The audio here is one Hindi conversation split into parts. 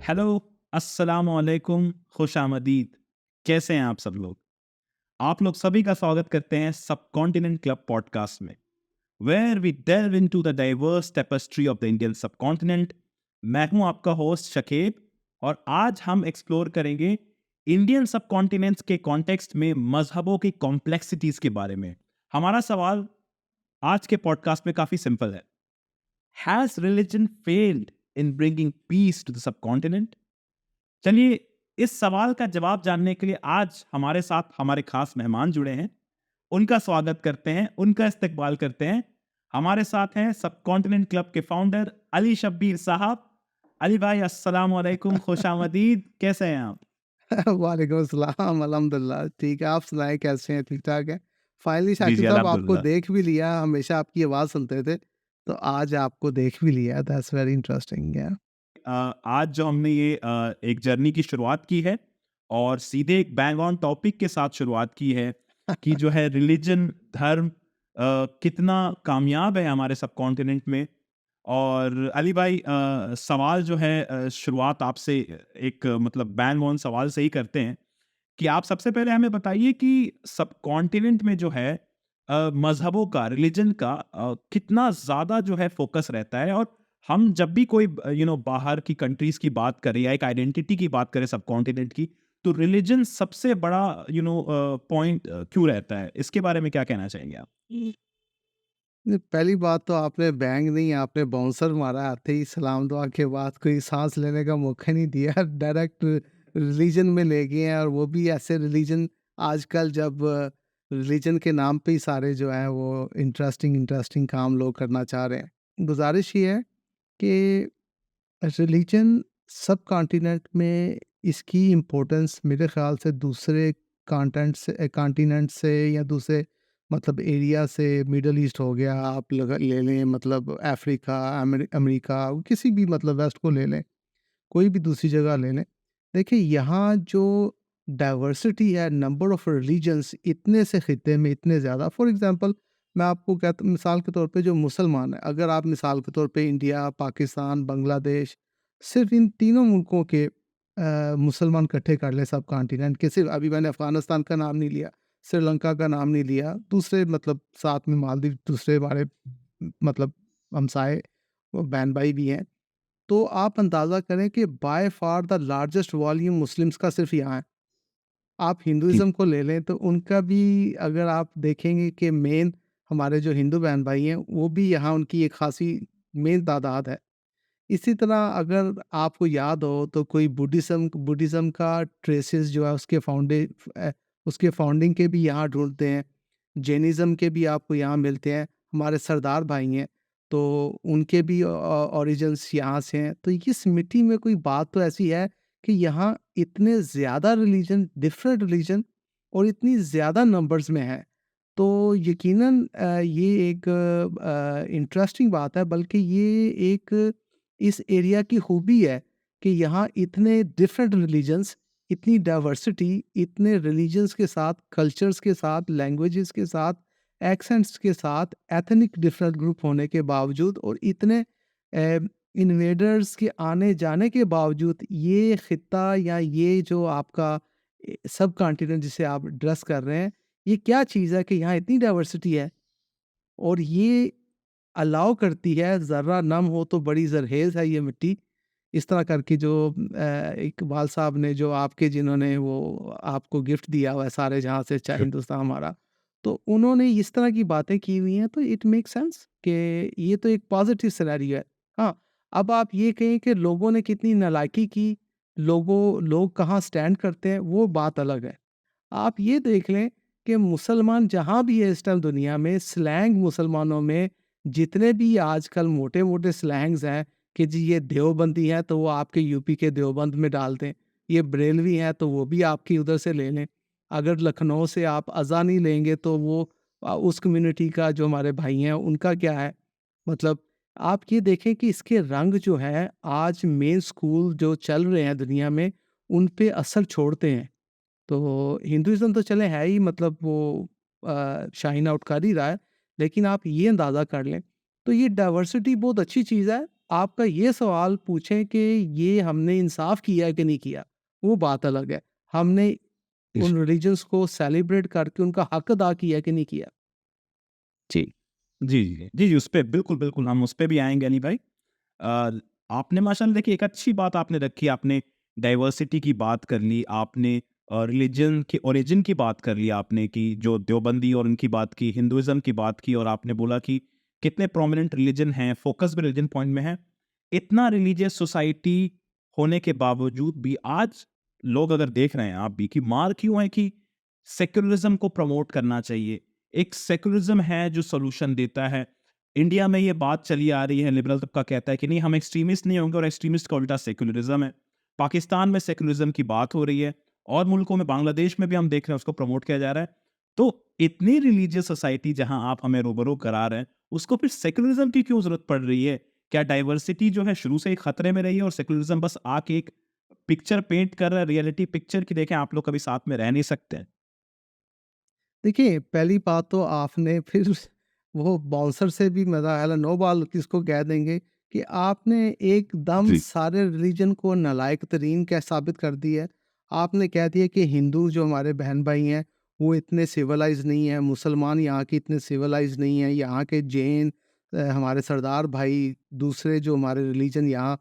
हेलो, अस्सलाम वालेकुम, खुश आमदीद। कैसे हैं आप सब लोग? आप लोग सभी का स्वागत करते हैं सबकॉन्टिनेंट क्लब पॉडकास्ट में, where we delve into the diverse tapestry of the Indian subcontinent। मैं हूं आपका होस्ट शकीब और आज हम एक्सप्लोर करेंगे इंडियन सबकॉन्टिनेंट्स के कॉन्टेक्स्ट में मजहबों की कॉम्प्लेक्सिटीज के बारे में। हमारा सवाल आज के पॉडकास्ट में काफी सिंपल है। Has religion failed in bringing peace to the subcontinent? चलिए, इस सवाल का जवाब जानने के लिए आज हमारे साथ हमारे खास मेहमान जुड़े हैं। उनका स्वागत करते हैं, उनका इस्तकबाल करते हैं। हमारे साथ हैं सबकॉन्टिनेंट क्लब के फाउंडर अली शब्बीर साहब। अली भाई, अस्सलाम वालेकुम, खुश आमदीद। कैसे हैं आप? वालेकुम अस्सलाम, अल्हम्दुलिल्लाह ठीक है। आप सुनाएँ कैसे हैं? ठीक-ठाक हैं? फाइनली जी जी, शाकिब साहब आपको अल्हम्दुलिल्लाह। देख भी लिया, हमेशा आपकी आवाज़ सुनते थे, तो आज आपको देख भी लिया, दैट्स वेरी इंटरेस्टिंग या आज जो हमने ये एक जर्नी की शुरुआत की है और सीधे एक बैंग ऑन टॉपिक के साथ शुरुआत की है कि जो है रिलीजन, धर्म कितना कामयाब है हमारे सब कॉन्टिनेंट में। और अली भाई, सवाल जो है, शुरुआत आपसे एक मतलब बैंग ऑन सवाल से ही करते हैं कि आप सबसे पहले हमें बताइए कि सब कॉन्टिनेंट में जो है मजहबों का, रिलीजन का कितना ज़्यादा जो है फोकस रहता है। और हम जब भी कोई बाहर की कंट्रीज की बात करें या एक आइडेंटिटी की बात करें सब कॉन्टिनेंट की, तो रिलीजन सबसे बड़ा पॉइंट क्यों रहता है? इसके बारे में क्या कहना चाहेंगे आप? नहीं, पहली बात तो आपने बैंग नहीं, आपने बाउंसर मारा, आते ही सलाम दुआ के बाद कोई साँस लेने का मौका नहीं दिया, डायरेक्ट रिलीजन में ले गए हैं और वो भी ऐसे रिलीजन आजकल जब रिलीजन के नाम पे ही सारे जो हैं वो इंटरेस्टिंग इंटरेस्टिंग काम लोग करना चाह रहे हैं। गुज़ारिश ये है कि रिलीजन सब कॉन्टिनेंट में इसकी इम्पोर्टेंस मेरे ख़्याल से दूसरे कॉन्टिनेंट से या दूसरे मतलब एरिया से मिडल ईस्ट हो गया आप ले लें मतलब अफ्रीका अमेरिका किसी भी मतलब वेस्ट को ले लें कोई भी दूसरी जगह ले लें। देखिए यहाँ जो डाइवर्सिटी है नंबर ऑफ़ रिलीजन्स इतने से ख़ित्ते में इतने ज़्यादा फॉर एग्ज़ाम्पल मैं आपको कहता मिसाल के तौर पे जो मुसलमान है अगर आप मिसाल के तौर पे इंडिया, पाकिस्तान, बांग्लादेश सिर्फ़ इन तीनों मुल्कों के मुसलमान इकट्ठे कर लें सब कॉन्टिनेंट के सिर्फ़ अभी मैंने अफ़गानिस्तान का नाम नहीं लिया, श्रीलंका का नाम नहीं लिया, दूसरे मतलब साथ में मालदीव दूसरे हमारे मतलब हमसाए वो बहन भाई भी हैं। तो आप अंदाज़ा करें कि by far the largest volume Muslims का सिर्फ़ यहाँ है। आप जी हिंदुइज़्म को ले लें तो उनका भी अगर आप देखेंगे कि मेन हमारे जो हिंदू बहन भाई हैं, वो भी यहाँ उनकी एक ख़ासी मेन तादाद है। इसी तरह अगर आपको याद हो तो कोई बुद्धिज़्म का ट्रेसेस जो है उसके फाउंडिंग के भी यहाँ ढूँढते हैं। जैनिज़्म के भी आपको यहाँ मिलते हैं। हमारे सरदार भाई हैं, तो उनके भी ओरिजिन्स यहाँ से हैं। तो इस मिट्टी में कोई बात तो ऐसी है कि यहाँ इतने ज़्यादा डिफरेंट रिलीजन और इतनी ज़्यादा नंबर्स में हैं। तो यकीनन ये एक इंटरेस्टिंग बात है बल्कि ये एक इस एरिया की खूबी है कि यहाँ इतने डिफरेंट रिलीजन्स, इतनी डाइवर्सिटी, इतने रिलीजन्स के साथ, कल्चर्स के साथ, लैंग्वेजेस के साथ, एक्सेंट्स के साथ, एथनिक डिफरेंट ग्रुप होने के बावजूद और इतने इन्वेडर्स के आने जाने के बावजूद ये खित्ता या ये जो आपका सब कॉन्टिनेंट जिसे आप एड्रेस कर रहे हैं, ये क्या चीज़ है कि यहाँ इतनी डाइवर्सिटी है और ये अलाउ करती है ज़र्रा नम हो तो बड़ी ज़रख़ेज़ है ये मिट्टी। इस तरह करके जो इकबाल साहब ने जो आपके जिन्होंने वो आपको गिफ्ट दिया हुआ है सारे जहाँ से चाहे हिंदुस्तान हमारा, तो उन्होंने इस तरह की बातें की हुई हैं तो इट मेक सेंस कि ये तो एक पॉज़िटिव सिनेरियो है। हाँ, अब आप ये कहें कि लोगों ने कितनी नालायकी की, लोग कहाँ स्टैंड करते हैं, वो बात अलग है। आप ये देख लें कि मुसलमान जहाँ भी है इस टाइम दुनिया में स्लैंग मुसलमानों में जितने भी आजकल मोटे-मोटे स्लैंग्स हैं कि जी ये देवबंदी हैं तो वो आपके यूपी के देवबंद में डाल दें। ये बरेलवी हैं तो वो भी आपकी उधर से ले लें। अगर लखनऊ से आप अज़ा नहीं लेंगे तो वो उस कम्युनिटी का जो हमारे भाई हैं उनका क्या है? मतलब आप ये देखें कि इसके रंग जो हैं आज मेन स्कूल जो चल रहे हैं दुनिया में उन पे असर छोड़ते हैं। तो हिंदुइज़्म तो चले है ही मतलब वो शाइन आउट कर ही रहा है, लेकिन आप ये अंदाज़ा कर लें, तो ये डाइवर्सिटी बहुत अच्छी चीज़ है। आपका ये सवाल पूछें कि ये हमने इंसाफ किया है कि नहीं किया, वो बात अलग है। हमने इस- उन रिलीजन्स को सेलिब्रेट करके उनका हक अदा किया है कि नहीं किया? जी जी जी जी जी, उस पे बिल्कुल बिल्कुल हम उस पे भी आएंगे अली भाई। अ, आपने माशाल्लाह देखिए एक अच्छी बात आपने रखी, आपने डाइवर्सिटी की बात कर ली, आपने रिलीजन की ओरिजिन की बात कर ली, आपने कि जो देवबंदी और उनकी बात की, हिंदुइज्म की बात की, और आपने बोला कि कितने प्रोमिनेंट रिलीजन हैं, फोकस भी रिलीजन पॉइंट में है। इतना रिलीजियस सोसाइटी होने के बावजूद भी आज लोग अगर देख रहे हैं आप भी कि मार क्यों है कि सेक्युलरिज्म को प्रमोट करना चाहिए, एक सेक्युलरिज्म है जो सोल्यूशन देता है। इंडिया में ये बात चली आ रही है, लिबरल तबका कहता है कि नहीं हम एक्सट्रीमिस्ट नहीं होंगे, और एक्सट्रीमिस्ट का उल्टा सेक्युलरिज्म है। पाकिस्तान में सेक्युलरिज्म की बात हो रही है, और मुल्कों में बांग्लादेश में भी हम देख रहे हैं उसको प्रमोट किया जा रहा है। तो इतनी रिलीजियस सोसाइटी जहां आप हमें रूबरू करा रहे हैं, उसको फिर सेक्युलरिज्म की क्यों जरूरत पड़ रही है? क्या डाइवर्सिटी जो है शुरू से ही खतरे में रही है और सेक्युलरिज्म बस आके एक पिक्चर पेंट कर रहा है, रियलिटी पिक्चर की देखें आप लोग कभी साथ में रह नहीं सकते? देखिए, पहली बात तो आपने फिर वो बाउंसर से भी मज़ा आया, नो बॉल किसको कह देंगे कि आपने एकदम जी सारे रिलीजन को नालायक तरीन क्या साबित कर दिया है। आपने कह दिया कि हिंदू जो हमारे बहन-भाई हैं, वो इतने सिविलाइज़ नहीं हैं, मुसलमान यहाँ के इतने सिविलाइज़ नहीं हैं, यहाँ के जैन हमारे सरदार भाई, दूसरे जो हमारे रिलीजन यहाँ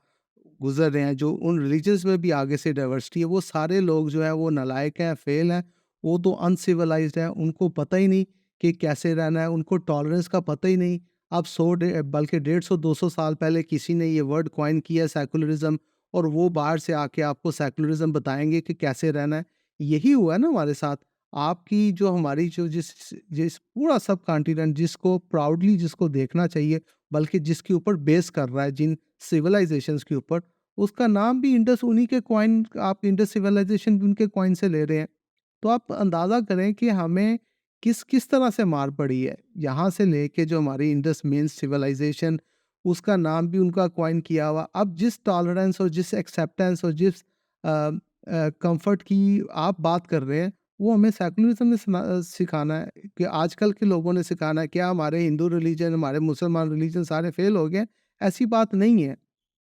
गुज़र रहे हैं, जो उन रिलीजन्स में भी आगे से डाइवर्सिटी है, वो सारे लोग जो हैं वो नालायक हैं, फ़ेल हैं, वो तो अनसिविलाइज़्ड हैं, उनको पता ही नहीं कि कैसे रहना है, उनको टॉलरेंस का पता ही नहीं। अब 100 बल्कि 150-200 साल पहले किसी ने ये वर्ड कॉइन किया सेकुलरिज़्म, और वो बाहर से आके आपको सेकुलरिज़्म बताएँगे कि कैसे रहना है। यही हुआ है ना हमारे साथ। आपकी जो हमारी जो जिस जिस पूरा सब कॉन्टिनेंट जिसको प्राउडली जिसको देखना चाहिए, बल्कि जिसके ऊपर बेस कर रहा है जिन सिविलाइज़ेशंस के ऊपर, उसका नाम भी इंडस, उन्हीं के कॉइन, आप इंडस सिविलाइज़ेशन भी उनके कॉइन से ले रहे हैं। तो आप अंदाज़ा करें कि हमें किस किस तरह से मार पड़ी है। यहाँ से लेके जो हमारी इंडस मेन सिविलाइज़ेशन, उसका नाम भी उनका कॉइन किया हुआ। अब जिस टॉलरेंस और जिस एक्सेप्टेंस और जिस कम्फ़र्ट की आप बात कर रहे हैं, वो हमें सेकुलरिज़्म ने सिखाना है, कि आजकल के लोगों ने सिखाना है। क्या हमारे हिंदू रिलीजन, हमारे मुसलमान रिलीजन सारे फ़ेल हो गए? ऐसी बात नहीं है।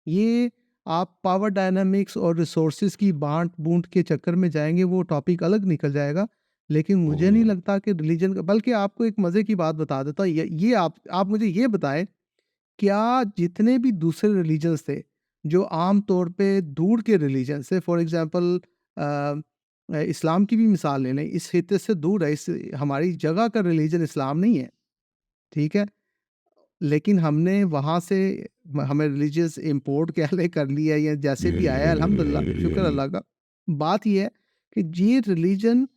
ये आप पावर डायनामिक्स और रिसोर्सेज़ की बाँट-बूँट के चक्कर में जाएँगे, वो टॉपिक अलग निकल जाएगा। लेकिन मुझे नहीं लगता कि रिलीजन का, बल्कि आपको एक मज़े की बात बता देता हूँ। ये आप मुझे ये बताएँ, क्या जितने भी दूसरे रिलीजन्स थे, जो आम तौर पे दूर के रिलीजन से, फॉर एग्ज़ाम्पल इस्लाम की भी मिसाल ले लें, इस खित्ते से दूर है, इस हमारी जगह का रिलीजन इस्लाम नहीं है, ठीक है? लेकिन हमने वहाँ से हमें रिलीजियस इम्पोर्ट कह लें कर लिया है, या जैसे भी आया है, अल्हम्दुलिल्लाह, शुक्र अल्लाह का। बात ये है कि ये रिलीजन,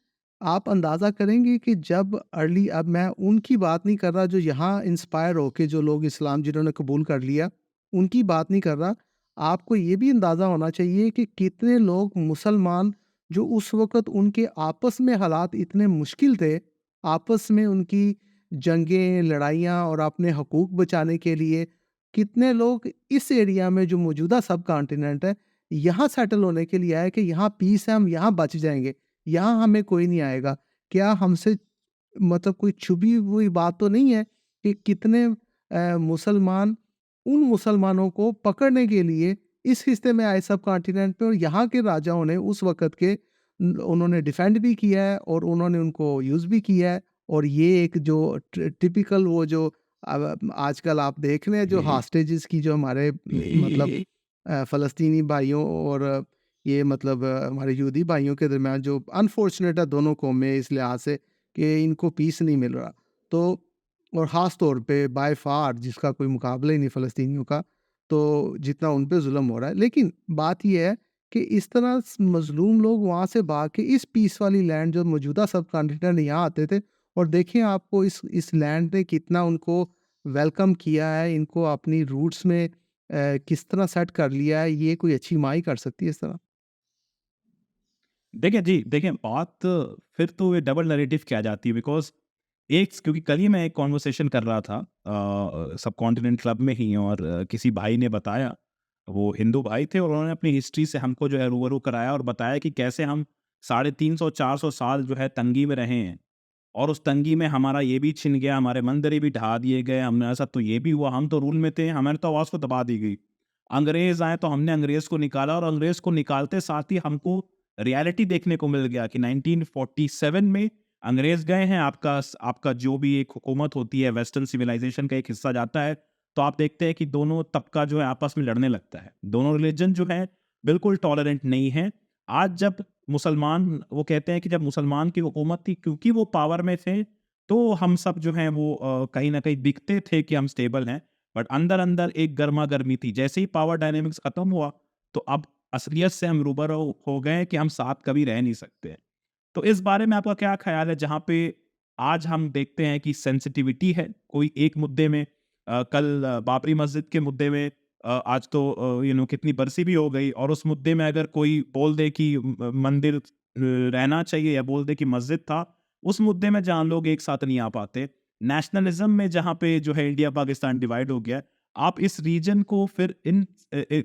आप अंदाज़ा करेंगे कि जब अर्ली, अब मैं उनकी बात नहीं कर रहा जो यहाँ इंस्पायर होके जो लोग इस्लाम जिन्होंने कबूल कर लिया, उनकी बात नहीं कर रहा। आपको ये भी अंदाज़ा होना चाहिए कि कितने लोग मुसलमान, जो उस वक़्त उनके आपस में हालात इतने मुश्किल थे, आपस में उनकी जंगें, लड़ाइयाँ, और अपने हकूक़ बचाने के लिए कितने लोग इस एरिया में जो मौजूदा सब कॉन्टिनेंट है, यहाँ सेटल होने के लिए आए कि यहाँ पीस है, हम यहाँ बच जाएँगे, यहाँ हमें कोई नहीं आएगा। क्या हमसे, मतलब कोई छुपी हुई बात तो नहीं है कि कितने मुसलमान उन मुसलमानों को पकड़ने के लिए इस हिस्से में आए सब कॉन्टिनेंट पे, और यहाँ के राजाओं ने उस वक़्त के उन्होंने डिफेंड भी किया है और उन्होंने उनको यूज़ भी किया है। और ये एक जो टिपिकल वो जो आजकल आप देख रहे हैं जो हॉस्टेजेस की जो हमारे मतलब फ़लस्तीनी भाइयों और ये मतलब हमारे यहूदी भाइयों के दरमियान जो अनफॉर्चुनेट है दोनों कौमें इस लिहाज से कि इनको पीस नहीं मिल रहा। तो और ख़ास तौर पे बाय फ़ार जिसका कोई मुकाबला ही नहीं फ़लस्तीनियों का, तो जितना उन पे ज़ुल्म हो रहा है। लेकिन बात ये है कि इस तरह मज़लूम लोग वहाँ से भाग के इस पीस वाली लैंड जो मौजूदा सब कॉन्टिनेंट यहाँ आते थे, और देखिए आपको इस लैंड ने कितना उनको वेलकम किया है, इनको अपनी रूट्स में किस तरह सेट कर लिया है, ये कोई अच्छी माँ ही कर सकती है इस तरह। देखिए जी, देखिए बात फिर तो ये डबल नैरेटिव की आ जाती है, बिकॉज़ एक, क्योंकि कल ही मैं एक कन्वर्सेशन कर रहा था सबकॉन्टिनेंट क्लब में ही, और किसी भाई ने बताया, वो हिंदू भाई थे, और उन्होंने अपनी हिस्ट्री से हमको जो है रूबरू कराया और बताया कि कैसे हम 350-400 साल जो है तंगी में रहे हैं, और उस तंगी में हमारा ये भी छिन गया, हमारे मंदिर भी ढा दिए गए, हमारे साथ तो ये भी हुआ, हम तो रूल में थे, हमारे तो आवाज़ को दबा दी गई। अंग्रेज आए तो हमने अंग्रेज को निकाला, और अंग्रेज को निकालते साथ ही हमको रियलिटी देखने को मिल गया कि 1947 में अंग्रेज गए हैं, आपका आपका जो भी एक हुकूमत होती है वेस्टर्न सिविलाइजेशन का एक हिस्सा जाता है, तो आप देखते हैं कि दोनों तबका जो है आपस में लड़ने लगता है, दोनों रिलीजन जो है बिल्कुल टॉलरेंट नहीं है। आज जब मुसलमान, वो कहते हैं कि जब मुसलमान की हुकूमत थी, क्योंकि वो पावर में थे, तो हम सब जो हैं वो कहीं ना कहीं दिखते थे कि हम स्टेबल हैं, बट अंदर अंदर एक गर्मा गर्मी थी। जैसे ही पावर डायनेमिक्स खत्म हुआ, तो अब असलियत से हम रूबरू हो गए कि हम साथ कभी रह नहीं सकते। तो इस बारे में आपका क्या ख्याल है, जहाँ पे आज हम देखते हैं कि सेंसिटिविटी है कोई एक मुद्दे में, कल बाबरी मस्जिद के मुद्दे में, आज तो कितनी बरसी भी हो गई, और उस मुद्दे में अगर कोई बोल दे कि मंदिर रहना चाहिए, या बोल दे कि मस्जिद था, उस मुद्दे में जहाँ लोग एक साथ नहीं आ पाते, नेशनलिज्म में जहाँ पे जो है इंडिया पाकिस्तान डिवाइड हो गया, आप इस रीजन को फिर इन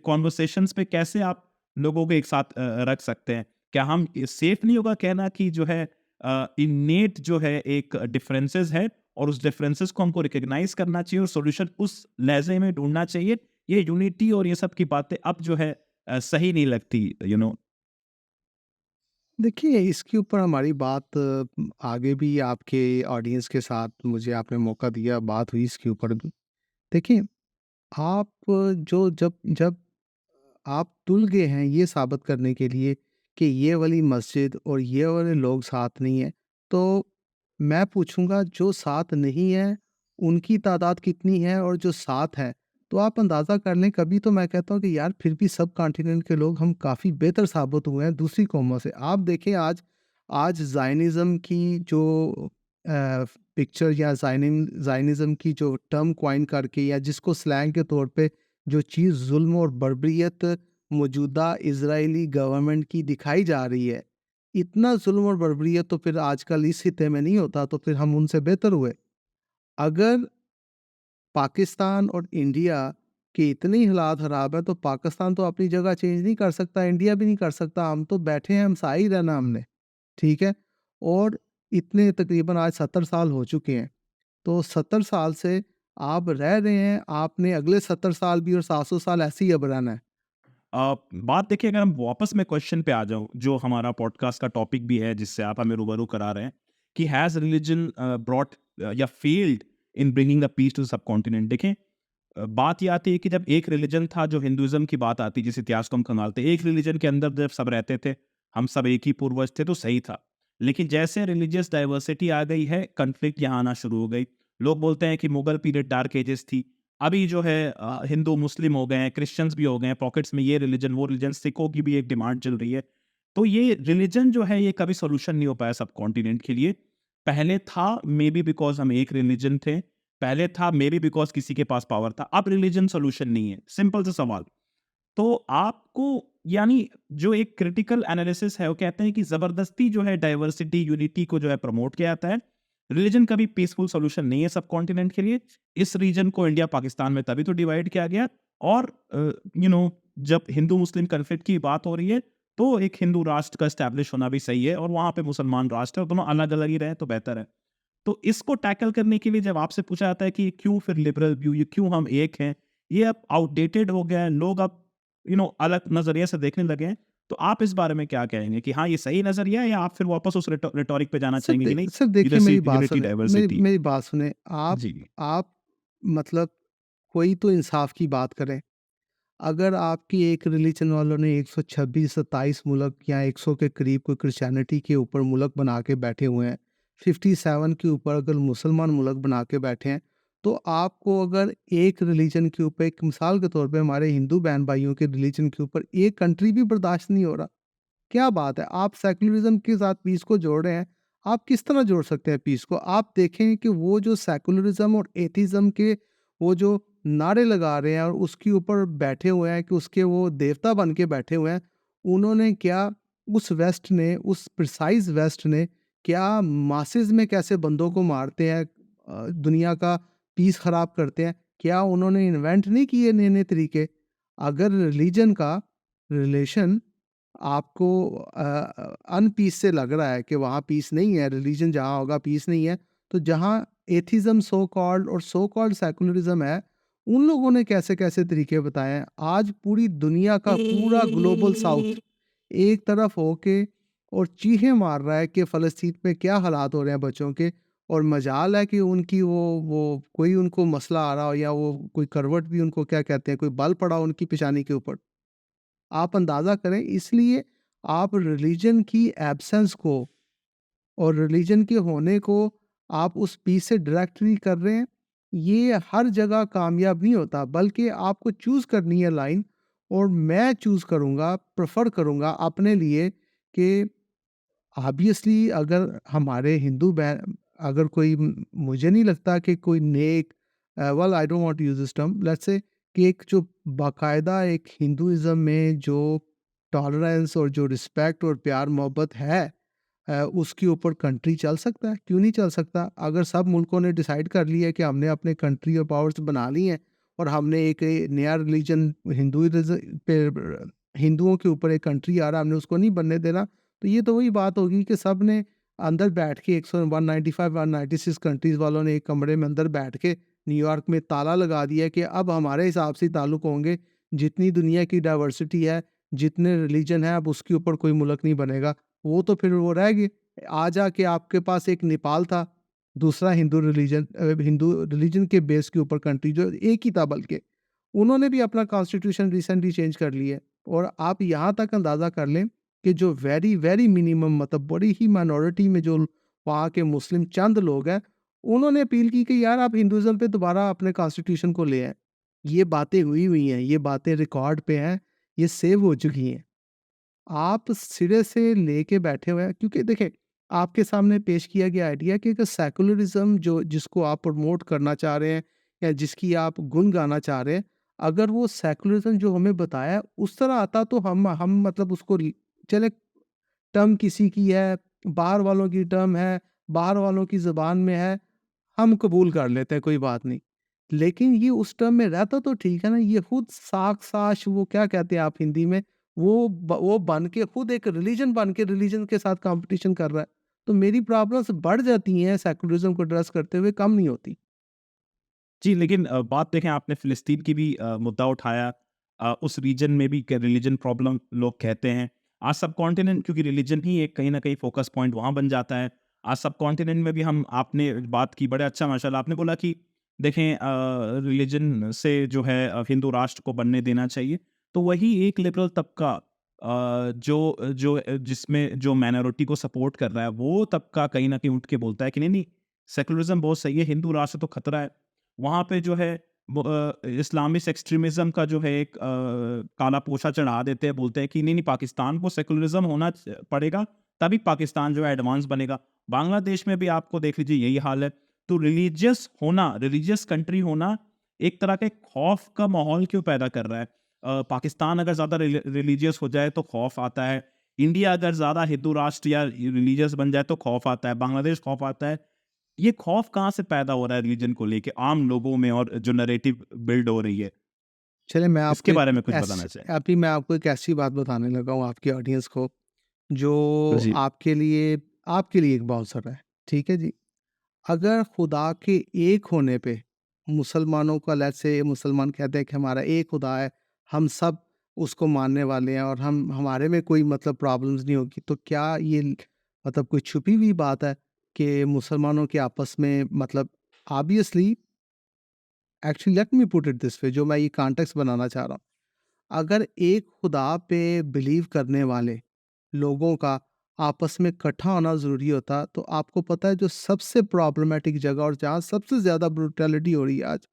कॉन्वर्सेशंस पे कैसे आप लोगों को एक साथ रख सकते हैं? क्या हम सेफ नहीं होगा कहना कि जो है इन्नेट जो है एक डिफरेंसेस है, और उस डिफरेंसेस को हमको रिकॉग्नाइज करना चाहिए और सॉल्यूशन उस लहजे में ढूंढना चाहिए? ये यूनिटी और ये सब की बातें अब जो है सही नहीं लगती। देखिए, इसके ऊपर हमारी बात आगे भी आपके ऑडियंस के साथ मुझे आपने मौका दिया, बात हुई इसके ऊपर भी। देखिए, आप जो जब जब आप तुल गए हैं ये साबित करने के लिए कि ये वाली मस्जिद और ये वाले लोग साथ नहीं हैं, तो मैं पूछूँगा जो साथ नहीं हैं, उनकी तादाद कितनी है और जो साथ हैं, तो आप अंदाज़ा कर लें। कभी तो मैं कहता हूँ कि यार फिर भी सब कॉन्टिनेंट के लोग हम काफ़ी बेहतर साबित हुए हैं दूसरी कौमों से। आप देखें आज आज ज़ायनिज़्म की जो पिक्चर या ज़ायनिज़्म की जो टर्म कॉइन करके या जिसको स्लैंग के तौर पे जो चीज़ ज़ुल्म और बर्बरियत मौजूदा इज़राइली गवर्नमेंट की दिखाई जा रही है, इतना ज़ुल्म और बर्बरियत तो फिर आजकल इस खित्ते में नहीं होता, तो फिर हम उनसे बेहतर हुए। अगर पाकिस्तान और इंडिया के इतने ही हालात ख़राब है, तो पाकिस्तान तो अपनी जगह चेंज नहीं कर सकता, इंडिया भी नहीं कर सकता। हम तो बैठे हैं, हमसाए ही रहना हमने, ठीक है? और इतने तकरीबन आज 70 साल हो चुके हैं। तो 70 साल से आप रह रहे हैं, आपने अगले 70 साल भी और 700 साल ऐसे ही अब रहना है। बात देखिए, अगर हम वापस में क्वेश्चन पे आ जाऊं, जो हमारा पॉडकास्ट का टॉपिक भी है जिससे आप हमें रूबरू करा रहे हैं, कि हैज रिलीजन ब्रॉट या failed in bringing the peace to subcontinent. देखें, बात ये आती है कि जब एक रिलीजन था, जो हिंदुइज्म की बात आती है, जिस इतिहास को हम खंगालते हैं, एक रिलीजन के अंदर जब सब रहते थे, हम सब एक ही पूर्वज थे, तो सही था। लेकिन जैसे रिलीजियस डाइवर्सिटी आ गई है, कन्फ्लिक्ट यहाँ आना शुरू हो गई। लोग बोलते हैं कि मुगल पीरियड डार्क एजेस थी, अभी जो है हिंदू मुस्लिम हो गए हैं, क्रिश्चियंस भी हो गए हैं, पॉकेट्स में ये रिलीजन वो रिलीजन, सिखों की भी एक डिमांड चल रही है। तो ये रिलीजन जो है ये कभी सोल्यूशन नहीं हो पाया सब कॉन्टिनेंट के लिए। पहले था मे बी बिकॉज हम एक रिलीजन थे, पहले था मे बी बिकॉज किसी के पास पावर था, अब रिलीजन सोल्यूशन नहीं है। सिंपल सा सवाल। तो आपको, यानी जो एक क्रिटिकल एनालिसिस है, वो कहते हैं कि जबरदस्ती जो है डाइवर्सिटी यूनिटी को जो है प्रमोट किया जाता है। रिलीजन कभी पीसफुल सॉल्यूशन नहीं है सब कॉन्टिनेंट के लिए। इस रीजन को इंडिया पाकिस्तान में तभी तो डिवाइड किया गया। और जब हिंदू मुस्लिम कन्फ्लिक्ट की बात हो रही है, तो एक हिंदू राष्ट्र का स्टैब्लिश होना भी सही है, और वहां पे मुसलमान राष्ट्र है, दोनों अलग अलग ही रहे तो बेहतर है। तो इसको टैकल करने के लिए जब आपसे पूछा जाता है कि क्यों फिर लिबरल व्यू, ये क्यों हम एक हैं, ये अब आउटडेटेड हो गया है, लोग अब अलग नजरिए से देखने लगे हैं। तो आप इस बारे में क्या कहेंगे कि हाँ ये सही नजरिया है, या आप फिर वापस उस रिटोरिक पे जाना चाहेंगे कि नहीं, सर देखिए मेरी लीडरशिप बात यूनिटी सुने, डाइवर्सिटी? मेरी बात सुने। जी। आप मतलब कोई तो इंसाफ की बात करें। अगर आपकी एक रिलीजन वालों ने 126-27 मुल्क या 100 के करीब कोई क्रिश्चियनिटी के ऊपर मुल्क बना के बैठे हुए हैं, 57 के ऊपर अगर मुसलमान मुल्क बना के बैठे हैं, तो आपको अगर एक रिलीजन के ऊपर, एक मिसाल के तौर पे हमारे हिंदू बहन भाइयों के रिलीजन के ऊपर एक कंट्री भी बर्दाश्त नहीं हो रहा, क्या बात है! आप सेक्युलरिज़्म के साथ पीस को जोड़ रहे हैं। आप किस तरह जोड़ सकते हैं पीस को? आप देखें कि वो जो सेक्युलरिज़्म और एथिज़्म के वो जो नारे लगा रहे हैं और उसके ऊपर बैठे हुए हैं कि उसके वो देवता बन के बैठे हुए हैं, उन्होंने क्या, उस वेस्ट ने, उस प्रिसाइज़ वेस्ट ने क्या मासेज़ में कैसे बंदों को मारते हैं, दुनिया का पीस ख़राब करते हैं, क्या उन्होंने इन्वेंट नहीं किए नए-नए तरीके? अगर रिलीजन का रिलेशन आपको अनपीस से लग रहा है कि वहाँ पीस नहीं है, रिलीजन जहाँ होगा पीस नहीं है, तो जहाँ एथिज़्म सो कॉल्ड और सो कॉल्ड सेकुलरिज़्म है, उन लोगों ने कैसे-कैसे तरीके बताए हैं। आज पूरी दुनिया का पूरा ग्लोबल साउथ एक तरफ होके और चीखें मार रहा है कि फ़लस्तीन में क्या हालात हो रहे हैं बच्चों के, और मजाल है कि उनकी वो कोई उनको मसला आ रहा हो या वो कोई करवट भी उनको क्या कहते हैं, कोई बल पड़ा हो उनकी पेशानी के ऊपर। आप अंदाज़ा करें, इसलिए आप रिलीजन की एब्सेंस को और रिलीजन के होने को आप उस पीस से डायरेक्टली कर रहे हैं, ये हर जगह कामयाब नहीं होता, बल्कि आपको चूज़ करनी है लाइन। और मैं चूज़ करूँगा, प्रेफ़र करूँगा अपने लिए कि ऑब्वियसली अगर हमारे हिंदू बहन, अगर कोई मुझे नहीं लगता कि कोई नेक, well I don't want to use this term, let's say कि एक जो बाकायदा एक हिंदुइज़्म में जो टॉलरेंस और जो रिस्पेक्ट और प्यार मोहब्बत है, उसके ऊपर कंट्री चल सकता है, क्यों नहीं चल सकता? अगर सब मुल्कों ने डिसाइड कर लिया है कि हमने अपने कंट्री और पावर्स बना ली हैं और हमने एक नया रिलीजन हिंदुइज़्म पे, हिंदुओं के ऊपर एक कंट्री आ रहा है, हमने उसको नहीं बनने देना, तो ये तो वही बात होगी कि सब ने अंदर बैठ के 195 196 कंट्रीज़ वालों ने एक कमरे में अंदर बैठ के न्यूयॉर्क में ताला लगा दिया कि अब हमारे हिसाब से ताल्लुक होंगे, जितनी दुनिया की डाइवर्सिटी है, जितने रिलीजन है, अब उसके ऊपर कोई मुल्क नहीं बनेगा। वो तो फिर वो रह गए। आ जाके आपके पास एक नेपाल था, दूसरा हिंदू रिलीजन के बेस के ऊपर कंट्री जो एक ही था बल्कि। उन्होंने भी अपना कॉन्स्टिट्यूशन रिसेंटली चेंज कर लिया है, और आप यहाँ तक अंदाज़ा कर लें कि जो वेरी, वेरी मिनिमम, मतलब बड़ी ही माइनॉरिटी में जो वहाँ के मुस्लिम चंद लोग हैं, उन्होंने अपील की कि यार आप हिंदुइज़्म पे दोबारा अपने कॉन्स्टिट्यूशन को ले आएँ। ये बातें हुई हुई हैं, ये बातें रिकॉर्ड पे हैं, ये सेव हो चुकी हैं। आप सिरे से लेके बैठे हुए हैं, क्योंकि देखिए आपके सामने पेश किया गया आइडिया कि अगर सेकुलरिज्म जो जिसको आप प्रमोट करना चाह रहे हैं या जिसकी आप गुण गाना चाह रहे हैं, अगर वो सेकुलरिज्म जो हमें बताया है उस तरह आता, तो हम मतलब उसको चले, टर्म किसी की है, बाहर वालों की टर्म है, बाहर वालों की ज़बान में है, हम कबूल कर लेते हैं, कोई बात नहीं। लेकिन ये उस टर्म में रहता तो ठीक है ना, ये खुद साक-साश, वो क्या कहते हैं आप हिंदी में, वो बन के खुद एक रिलीजन बन के रिलीजन के साथ कॉम्पिटिशन कर रहा है। तो मेरी प्रॉब्लम्स बढ़ जाती हैं सेकुलरिज़्म को एड्रेस करते हुए, कम नहीं होती। जी, लेकिन बात देखें आपने फ़िलिस्तीन की भी मुद्दा उठाया। उस रीजन में भी क रिलीजन प्रॉब्लम लोग कहते हैं। आज सबकॉन्टिनेंट, क्योंकि रिलीजन ही एक कहीं न कहीं फ़ोकस पॉइंट वहाँ बन जाता है। आज सबकॉन्टिनेंट में भी हम आपने बात की, बड़े अच्छा माशाल्लाह आपने बोला कि देखें रिलीजन से जो है हिंदू राष्ट्र को बनने देना चाहिए। तो वही एक लिबरल तबका जो जो जिसमें जो माइनॉरिटी को सपोर्ट कर रहा है, वो तबका कहीं न कहीं उठ के बोलता है कि नहीं-नहीं, सेकुलरिज़्म बहुत सही है, हिंदू राष्ट्र तो खतरा है। वहाँ पे जो है वो इस्लामिस्ट एक्सट्रीमिज़्म का जो है एक काला पोछा चढ़ा देते हैं, बोलते हैं कि नहीं-नहीं, पाकिस्तान को सेकुलरिज़्म होना पड़ेगा, तभी पाकिस्तान जो है एडवांस बनेगा। बांग्लादेश में भी आपको देख लीजिए यही हाल है। तो रिलीजियस होना, रिलीजियस कंट्री होना एक तरह के खौफ का माहौल क्यों पैदा कर रहा है? पाकिस्तान अगर ज़्यादा रिलीजियस हो जाए तो खौफ आता है। इंडिया अगर ज़्यादा हिंदू राष्ट्र या रिलीजियस बन जाए तो खौफ आता है। बांग्लादेश खौफ आता है। ये खौफ कहाँ से पैदा हो रहा है रिलीजन को लेके आम लोगों में, और जो नैरेटिव बिल्ड हो रही है, चलिए मैं आपको इसके एक बारे में कुछ बताना ऐस चाहें? अभी मैं आपको एक ऐसी बात बताने लगा हूँ आपकी ऑडियंस को, जो जी। आपके लिए एक बाउंसर है, ठीक है जी? अगर खुदा के एक होने पे मुसलमानों का, लेट्स से मुसलमान कहते हैं कि हमारा एक खुदा है, हम सब उसको मानने वाले हैं और हम हमारे में कोई मतलब प्रॉब्लम्स नहीं होगी, तो क्या ये मतलब कोई छुपी हुई बात है कि मुसलमानों के आपस में मतलब, obviously, actually let me put it this way, जो मैं ये कॉन्टेक्स्ट बनाना चाह रहा हूँ, अगर एक खुदा पे बिलीव करने वाले लोगों का आपस में इकट्ठा होना ज़रूरी होता, तो आपको पता है जो सबसे प्रॉब्लमैटिक जगह और जहाँ सबसे ज़्यादा ब्रुटैलिटी हो रही है आज,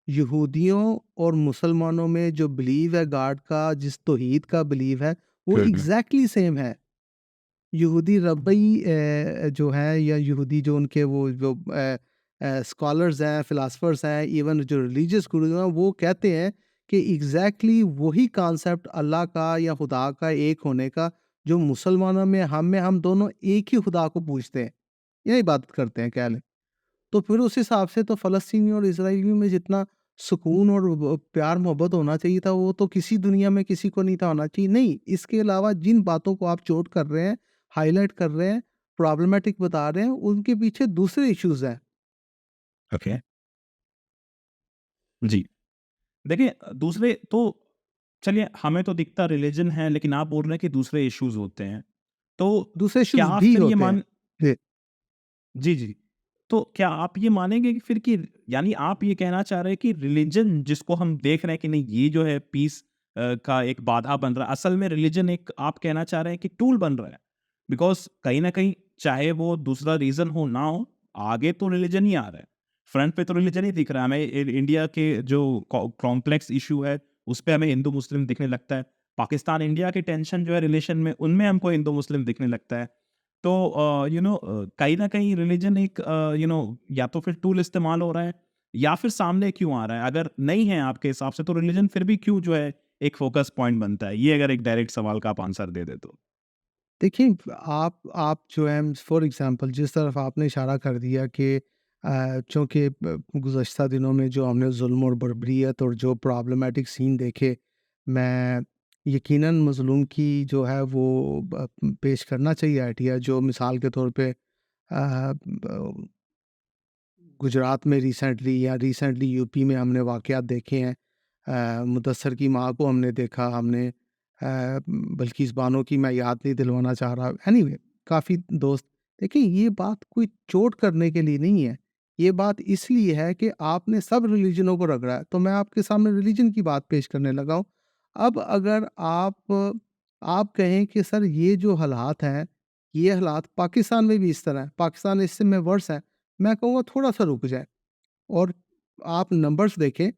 यहूदियों और मुसलमानों में जो बिलीव है गॉड का, जिस तौहीद का बिलीव है, वो हुँ। एग्जैक्टली सेम है। यहूदी रब्बई जो है, या यहूदी जो उनके वो जो स्कॉलर्स हैं, फिलासफर्स हैं, इवन जो रिलीजियस गुरु हैं, वो कहते हैं कि एग्जैक्टली वही कॉन्सेप्ट अल्लाह का या खुदा का एक होने का, जो मुसलमानों में हम दोनों एक ही खुदा को पूजते हैं या इबादत करते हैं, कह लें। तो फिर उस हिसाब से तो फ़लस्तीनी और इज़राइलियों में जितना सुकून और प्यार मोहब्बत होना चाहिए था, वो तो किसी दुनिया में किसी को नहीं था होना चाहिए। नहीं, इसके अलावा जिन बातों को आप चोट कर रहे हैं, हाइलाइट कर रहे हैं, प्रॉब्लमैटिक बता रहे हैं, उनके पीछे दूसरे इश्यूज़ हैं। ओके। जी। देखिए दूसरे तो चलिए हमें तो दिखता रिलीजन है, लेकिन आप बोल रहे हैं कि दूसरे इश्यूज़ होते हैं। तो दूसरे क्या इश्यूज़ आप भी फिर ये होते हैं। मान जी। जी, जी। तो क्या आप ये मानेंगे कि फिर कि यानी आप ये कहना चाह रहे हैं कि रिलीजन जिसको हम देख रहे हैं कि नहीं ये जो है पीस का एक बाधा बन रहा है, असल में रिलीजन एक आप कहना चाह रहे हैं कि टूल बन रहा है। बिकॉज़ कहीं न कहीं चाहे वो दूसरा रीज़न हो ना हो, आगे तो रिलीजन ही आ रहा है। फ्रंट पे तो रिलीजन ही दिख रहा है हमें इंडिया के जो कॉम्प्लेक्स इश्यू है, उस पे हमें हिंदू मुस्लिम दिखने लगता है। पाकिस्तान इंडिया की टेंशन जो है रिलेशन में, उनमें हमको हिंदू मुस्लिम दिखने लगता है। तो कहीं न कहीं रिलीजन एक या तो फिर टूल इस्तेमाल हो रहा है या फिर सामने क्यों आ रहा है? अगर नहीं है आपके हिसाब से तो रिलीजन फिर भी क्यों जो है एक फ़ोकस पॉइंट बनता है? ये अगर एक डायरेक्ट सवाल का आप आंसर दे दें तो। देखिए, आप जो है फॉर एग्ज़ाम्पल जिस तरफ आपने इशारा कर दिया कि चूँकि गुज़श्ता दिनों में जो हमने ज़ुल्म और बर्बरियत और जो प्रॉब्लमैटिक सीन देखे, मैं यकीनन मज़लूम की जो है वो पेश करना चाहिए आइडिया, जो मिसाल के तौर पे ब गुजरात में रिसेंटली यूपी में हमने वाक़यात देखे हैं। मुदस्सर की माँ को हमने देखा, हमने बल्किस बानो की मैं याद नहीं दिलवाना चाह रहा। एनीवे काफ़ी दोस्त, देखिए ये बात कोई चोट करने के लिए नहीं है। ये बात इसलिए है कि आपने सब रिलीजनों को रगड़ा है, तो मैं आपके सामने रिलीजन की बात पेश करने लगा हूँ। अब अगर आप कहें कि सर ये जो हालात हैं, ये हालात पाकिस्तान में भी इस तरह है, पाकिस्तान इससे में वर्स है, मैं कहूँगा थोड़ा-सा रुक जाएँ और आप नंबर्स देखें।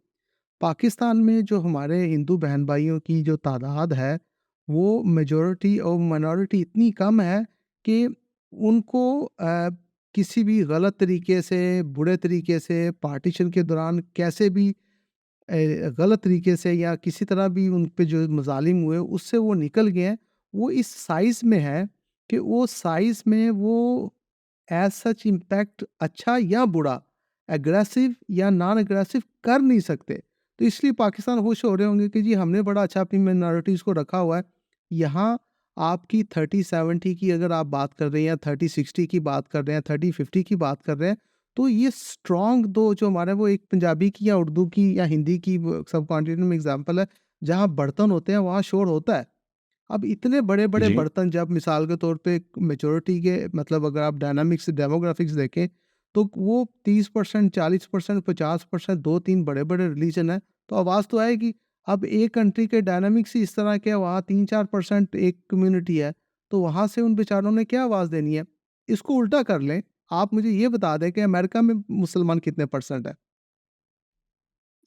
पाकिस्तान में जो हमारे हिंदू बहन-भाइयों की जो तादाद है, वो मेजॉरिटी और माइनॉरिटी इतनी कम है कि उनको किसी भी गलत तरीके से, बुरे तरीके से पार्टीशन के दौरान कैसे भी गलत तरीके से या किसी तरह भी उन पे जो मज़ालिम हुए, उससे वो निकल गए हैं। वो इस साइज़ में है कि वो साइज़ में वो एज़ सच इम्पैक्ट अच्छा या बुरा, एग्रेसिव या नॉन एग्रेसिव कर नहीं सकते। तो इसलिए पाकिस्तान खुश हो रहे होंगे कि जी हमने बड़ा अच्छा अपनी माइनॉरिटीज़ को रखा हुआ है। यहाँ आपकी 30-70 की अगर आप बात कर रहे हैं या 30-60 की बात कर रहे हैं, 30-50 की बात कर रहे हैं, तो ये स्ट्रॉन्ग 2 जो हमारा वो एक पंजाबी की या उर्दू की या हिंदी की वो सब कॉन्टिनेंट में एग्ज़ाम्पल है, जहाँ बर्तन होते हैं वहाँ शोर होता है। अब इतने बड़े-बड़े जी। बर्तन जब मिसाल के तौर पे मेजॉरिटी के मतलब अगर आप डायनामिक्स डेमोग्राफिक्स देखें, तो वो 30% 40% 50% 2-3 बड़े-बड़े रिलीजन हैं, तो आवाज़ तो आएगी। अब एक कंट्री के डायनामिक्स ही इस तरह के हैं, वहाँ 3-4% एक कम्युनिटी है, तो वहाँ से उन बेचारों ने क्या आवाज़ देनी है? इसको उल्टा कर लें, आप मुझे ये बता दें कि अमेरिका में मुसलमान कितने परसेंट हैं?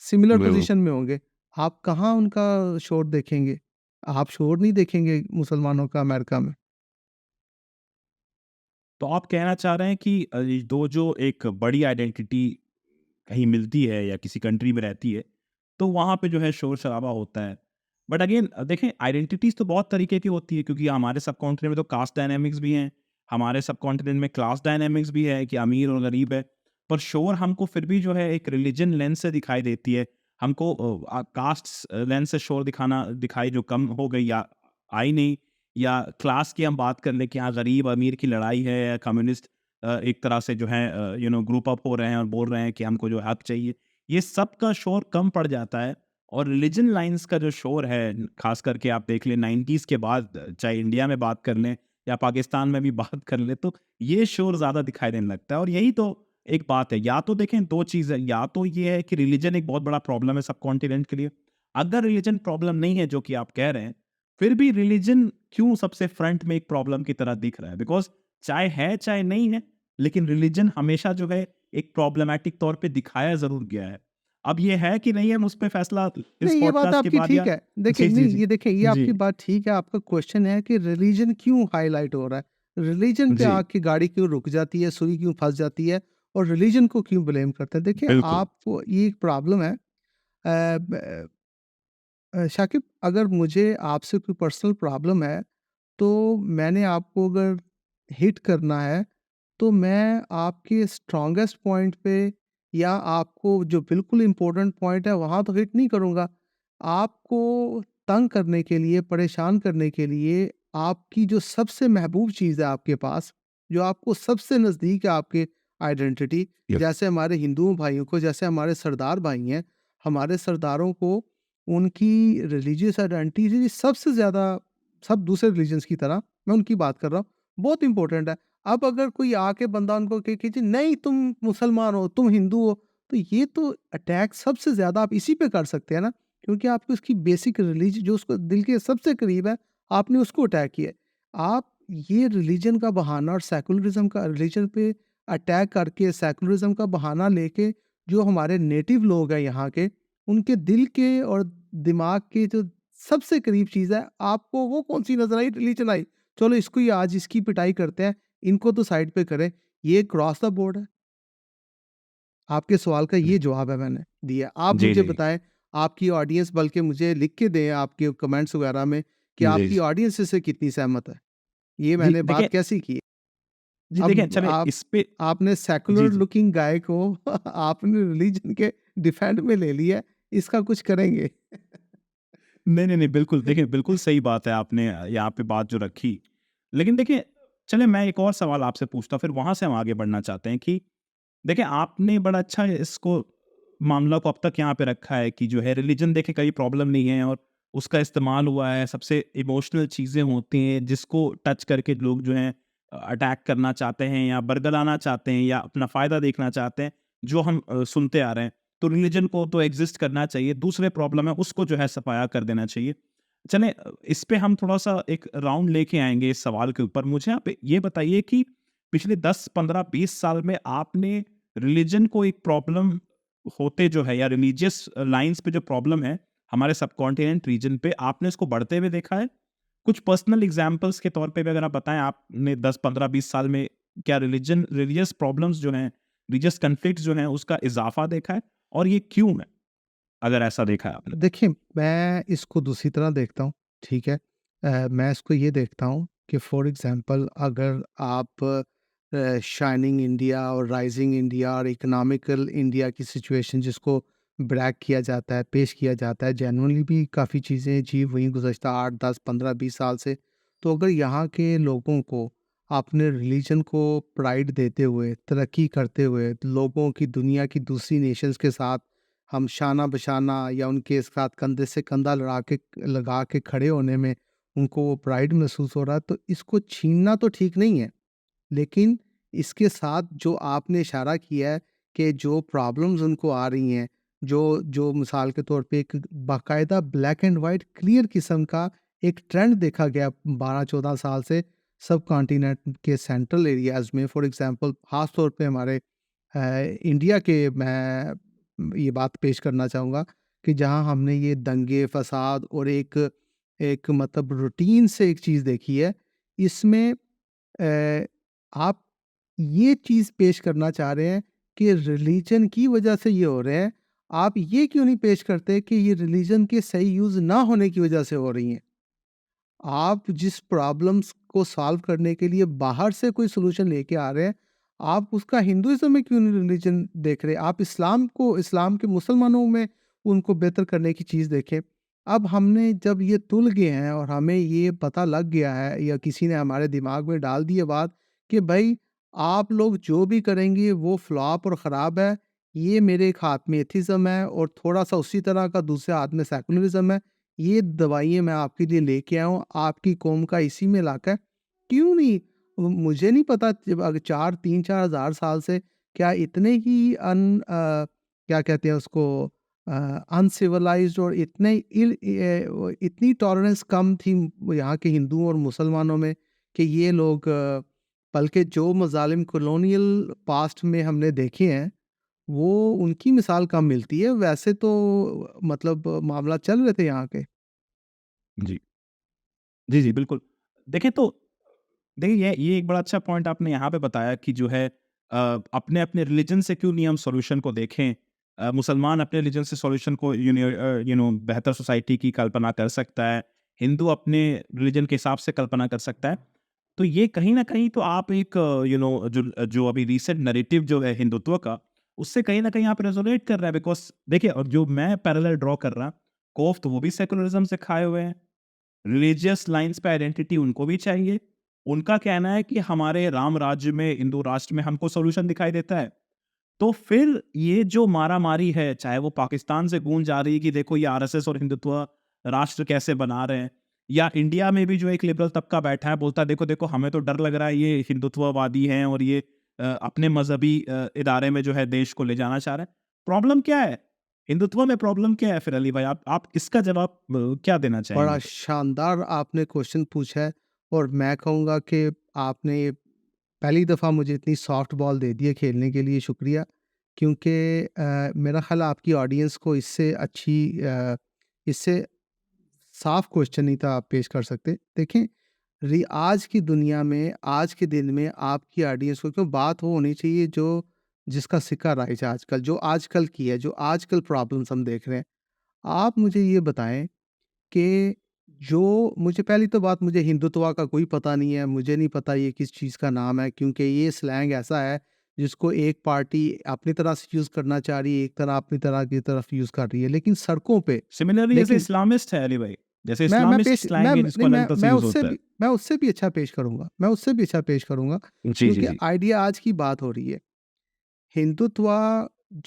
सिमिलर बिल्कुल। पोज़ीशन में होंगे। आप कहाँ उनका शोर देखेंगे? आप शोर नहीं देखेंगे मुसलमानों का अमेरिका में। तो आप कहना चाह रहे हैं कि ये 2 जो एक बड़ी आइडेंटिटी कहीं मिलती है या किसी कंट्री में रहती है, तो वहाँ पे जो है शोर-शराबा होता है। बट अगेन देखें आइडेंटिटीज़ तो बहुत तरीके की होती है क्योंकि हमारे सबकॉन्टिनेंट में तो कास्ट डायनामिक्स भी हैं, हमारे सबकॉन्टिनेंट में क्लास डायनामिक्स भी है कि अमीर और गरीब है। पर शोर हमको फिर भी जो है एक रिलिजन लेंस से दिखाई देती है। हमको कास्ट लेंस से शोर दिखाई जो कम हो गई या आई नहीं, या क्लास की हम बात कर लें कि हाँ गरीब-अमीर की लड़ाई है या कम्युनिस्ट एक तरह से जो है ग्रुप अप हो रहे हैं और बोल रहे हैं कि हमको जो हक चाहिए। ये सब का शोर कम पड़ जाता है और रिलिजन लाइन्स का जो शोर है, ख़ास करके आप देख लें 90s के बाद, चाहे इंडिया में बात कर लें या पाकिस्तान में भी बात कर लें, तो ये शोर ज़्यादा दिखाई देने लगता है और यही तो एक बात है। या तो देखें 2 चीज़ें, या तो ये है कि रिलिजन एक बहुत बड़ा प्रॉब्लम है सबकॉन्टिनेंट के लिए। अगर रिलिजन प्रॉब्लम नहीं है जो कि आप कह रहे हैं, फिर भी रिलिजन क्यों सबसे फ्रंट में एक प्रॉब्लम की तरह दिख रहा है? बिकॉज़ चाहे है, चाहे नहीं है, लेकिन रिलिजन हमेशा जो है एक प्रॉब्लमैटिक तौर पे दिखाया ज़रूर गया है। अब ये है कि नहीं है मुझ पे फैसला इस नहीं, ये बात पॉडकास्ट के आपकी बाद ठीक या है। देखिए जी, जी, नहीं, जी। ये देखिए ये जी, आपकी बात ठीक है। आपका क्वेश्चन है कि रिलीजन क्यों हाइलाइट हो रहा है? रिलीजन पे जी, आके गाड़ी क्यों रुक जाती है, सुई क्यों फँस जाती है और रिलीजन को क्यों ब्लेम करते हैं? देखिए बिल्कुल। आपको ये एक प्रॉब्लम है। शाकिब, अगर मुझे आपसे कोई पर्सनल प्रॉब्लम है, तो मैंने आपको अगर हिट करना है, तो मैं आपके स्ट्रॉन्गेस्ट पॉइंट पे या आपको जो बिल्कुल इम्पोर्टेंट पॉइंट है, वहाँ तो हिट नहीं करूँगा। आपको तंग करने के लिए, परेशान करने के लिए, आपकी जो सबसे महबूब चीज़ है आपके पास, जो आपको सबसे नज़दीक है आपके आइडेंटिटी, यस। जैसे हमारे हिंदू भाइयों को, जैसे हमारे सरदार भाई हैं, हमारे सरदारों को उनकी रिलीजियस आइडेंटिटी सबसे ज़्यादा, सब दूसरे रिलीजन्स की तरह, मैं उनकी बात कर रहा हूँ, बहुत इंपॉर्टेंट है। अब अगर कोई आके बंदा उनको कहे कि जी नहीं तुम मुसलमान हो, तुम हिंदू हो, तो ये तो अटैक सबसे ज़्यादा आप इसी पे कर सकते हैं ना, क्योंकि आपको उसकी बेसिक रिलीजन जो उसको दिल के सबसे करीब है, आपने उसको अटैक किया है। आप ये रिलीजन का बहाना और सेकुलरिज्म का रिलीजन पे अटैक करके सेकुलरिज्म का बहाना लेके जो हमारे नेटिव लोग हैं यहाँ के, उनके दिल के और दिमाग के जो सबसे करीब चीज़ है, आपको वो कौन-सी नज़र आई? Religion I. चलो इसको ही आज इसकी पिटाई करते हैं, इनको तो साइड पे करें। ये क्रॉस द बोर्ड है। आपके सवाल का ये जी, जवाब है मैंने दिया। आप जी, मुझे जी। बताएँ, आपकी ऑडियंस बल्कि मुझे लिख के दें आपके कमेंट्स वगैरह में कि जी, आपकी जी। ऑडियंस इससे कितनी सहमत है? ये जी, मैंने बात देखिए कैसी की? जी, देखिए अब चलिए आप इस पे आपने जी, सेकुलर जी। लुकिंग गाय को आपने रिलीजन के डिफेंड में ले लिया है, इसका कुछ करेंगे? नहीं, नहीं, नहीं, बिल्कुल देखिए, बिल्कुल सही बात है आपने यहाँ पे बात जो रखी। लेकिन देखिए, चलिए मैं एक और सवाल आपसे पूछता हूँ, फिर वहाँ से हम आगे बढ़ना चाहते हैं कि देखिए, आपने बड़ा अच्छा इसको मामला को अब तक यहाँ पे रखा है कि जो है रिलीजन देखिए कोई प्रॉब्लम नहीं है और उसका इस्तेमाल हुआ है, सबसे इमोशनल चीज़ें होती हैं जिसको टच करके लोग जो हैं अटैक करना चाहते हैं या बरगलाना चाहते हैं या अपना फ़ायदा देखना चाहते हैं, जो हम सुनते आ रहे हैं। तो रिलीजन को तो एग्ज़िस्ट करना चाहिए, दूसरे प्रॉब्लम है उसको जो है सफाया कर देना चाहिए। चलें इस पे हम थोड़ा-सा एक राउंड लेके आएँगे इस सवाल के ऊपर। मुझे आप ये बताइए कि पिछले 10, 15, 20 साल में आपने रिलीजन को एक प्रॉब्लम होते जो है या रिलीजियस लाइंस पे जो प्रॉब्लम है हमारे सबकॉन्टिनेंट रीजन पे आपने इसको बढ़ते हुए देखा है? कुछ पर्सनल एग्जांपल्स के तौर पे भी अगर आप बताएँ आपने 10, 15, 20 साल में क्या रिलीजियस प्रॉब्लम्स जो हैं, रिलीजियस कॉन्फ्लिक्ट्स जो हैं उसका इज़ाफ़ा देखा है? और ये क्यों है? अगर ऐसा देखा है आपने तो? देखिए, मैं इसको दूसरी तरह देखता हूँ, ठीक है? मैं इसको ये देखता हूँ कि फॉर एग्ज़ाम्पल अगर आप शाइनिंग इंडिया और राइज़िंग इंडिया और इकोनॉमिकल इंडिया की सिचुएशन जिसको ब्रैग किया जाता है, पेश किया जाता है, जेनुइनली भी काफ़ी चीज़ें अचीव हुई गुज़श्ता 8, 10, 15, 20 साल से। तो अगर यहाँ के लोगों को अपने रिलीजन को प्राइड देते हुए, तरक्की करते हुए, लोगों की दुनिया की दूसरी नेशंस के साथ हम शाना-बशाना या उनके साथ कंधे से कंधा लगा के खड़े होने में उनको वो प्राइड महसूस हो रहा है, तो इसको छीनना तो ठीक नहीं है। लेकिन इसके साथ जो आपने इशारा किया है कि जो प्रॉब्लम्स उनको आ रही हैं, जो जो मिसाल के तौर पे एक बाकायदा ब्लैक एंड वाइट क्लियर किस्म का एक ट्रेंड देखा गया 12-14 साल से सब कॉन्टिनेंट के सेंट्रल एरियाज़ में फॉर एग्ज़ाम्पल ख़ास तौर पे हमारे इंडिया के मैं ये बात पेश करना चाहूँगा कि जहाँ हमने ये दंगे, फ़साद और एक एक मतलब रूटीन से एक चीज़ देखी है, इसमें आप ये चीज़ पेश करना चाह रहे हैं कि रिलीजन की वजह से ये हो रहे हैं। आप ये क्यों नहीं पेश करते कि ये रिलीजन के सही यूज़ ना होने की वजह से हो रही हैं? आप जिस प्रॉब्लम्स को सॉल्व करने के लिए बाहर से कोई सॉल्यूशन लेके आ रहे हैं, आप उसका हिंदुइज़्म में क्यों नहीं रिलीजन देख रहे? आप इस्लाम को इस्लाम के मुसलमानों में उनको बेहतर करने की चीज़ देखें। अब हमने जब ये तुल गए हैं और हमें ये पता लग गया है या किसी ने हमारे दिमाग में डाल दी है बात कि भई आप लोग जो भी करेंगे वो फ्लॉप और ख़राब है। ये मेरे एक हाथ में एथिज़्म है और थोड़ा-सा उसी तरह का दूसरे हाथ में सेकुलरिज़्म है। ये दवाइयाँ मैं आपके लिए लेके आया हूँ, आपकी कौम का इसी में इलाका है। क्यों नहीं? मुझे नहीं पता जब अगर 4 3-4 हज़ार साल से क्या इतने ही क्या कहते हैं उसको अनसिविलाइज़्ड और इतने इतनी टॉलरेंस कम थी यहाँ के हिंदुओं और मुसलमानों में कि ये लोग बल्कि जो मज़ालिम कॉलोनियल पास्ट में हमने देखे हैं, वो उनकी मिसाल कम मिलती है। वैसे तो मतलब मामला चल रहे थे यहाँ के। जी। जी, जी, बिल्कुल। देखें तो देखिए ये एक बड़ा अच्छा पॉइंट आपने यहाँ पे बताया कि जो है अपने-अपने रिलीजन से क्यों नहीं हम सॉल्यूशन को देखें। मुसलमान अपने रिलीजन से सॉल्यूशन को बेहतर सोसाइटी की कल्पना कर सकता है। हिंदू अपने रिलीजन के हिसाब से कल्पना कर सकता है। तो ये कहीं न कहीं तो आप एक जो जो अभी रिसेंट नैरेटिव जो है हिंदुत्व का, उससे कहीं न कहीं आप रेज़ोनेट कर रहा है बिकॉज़ देखिए और जो मैं पैरेलल ड्रॉ कर रहा, कोफ्त वो भी सेकुलरिज़्म से खाए हुए हैं। रिलीजियस लाइन्स पे आइडेंटिटी उनको भी चाहिए। उनका कहना है कि हमारे राम राज्य में, हिंदू राष्ट्र में हमको सॉल्यूशन दिखाई देता है। तो फिर ये जो मारा-मारी है, चाहे वो पाकिस्तान से गूंज आ रही है कि देखो ये आरएसएस और हिंदुत्व राष्ट्र कैसे बना रहे हैं, या इंडिया में भी जो एक लिबरल तबका बैठा है बोलता है देखो-देखो हमें तो डर लग रहा है ये हिंदुत्ववादी हैं और ये अपने मज़हबी इदारे में जो है देश को ले जाना चाह रहे हैं। प्रॉब्लम क्या है? हिंदुत्व में प्रॉब्लम क्या है फिर अली भाई? आप इसका जवाब क्या देना बड़ा चाहेंगे? शानदार आपने क्वेश्चन पूछा है और मैं कहूँगा कि आपने ये पहली दफ़ा मुझे इतनी सॉफ्ट बॉल दे दी है खेलने के लिए, शुक्रिया। क्योंकि मेरा ख़्याल है आपकी ऑडियंस को इससे साफ क्वेश्चन नहीं था आप पेश कर सकते। देखें, आज की दुनिया में, आज के दिन में आपकी ऑडियंस को क्यों बात वो होनी चाहिए जो जिसका सिक्का राइज है आजकल, जो आजकल की है, जो आजकल प्रॉब्लम्स हम देख रहे हैं। आप मुझे ये बताएँ कि जो मुझे पहली तो बात, मुझे हिंदुत्व का कोई पता नहीं है, मुझे नहीं पता ये किस चीज़ का नाम है, क्योंकि ये स्लैंग ऐसा है जिसको एक पार्टी अपनी तरह से यूज़ करना चाह रही है, एक तरह अपनी तरह की तरफ यूज़ कर रही है। लेकिन सड़कों पे, सिमिलरली जैसे लेकिन इस्लामिस्ट है अली भाई, जैसे मैं इस्लामिस्ट पेश स्लैंग है नहीं, जिसको अलग तरह से यूज़ होता है। मैं उससे भी अच्छा पेश करूँगा, मैं उससे भी अच्छा पेश करूँगा, जी, जी, क्योंकि जी। आइडिया आज की बात हो रही है। हिंदुत्व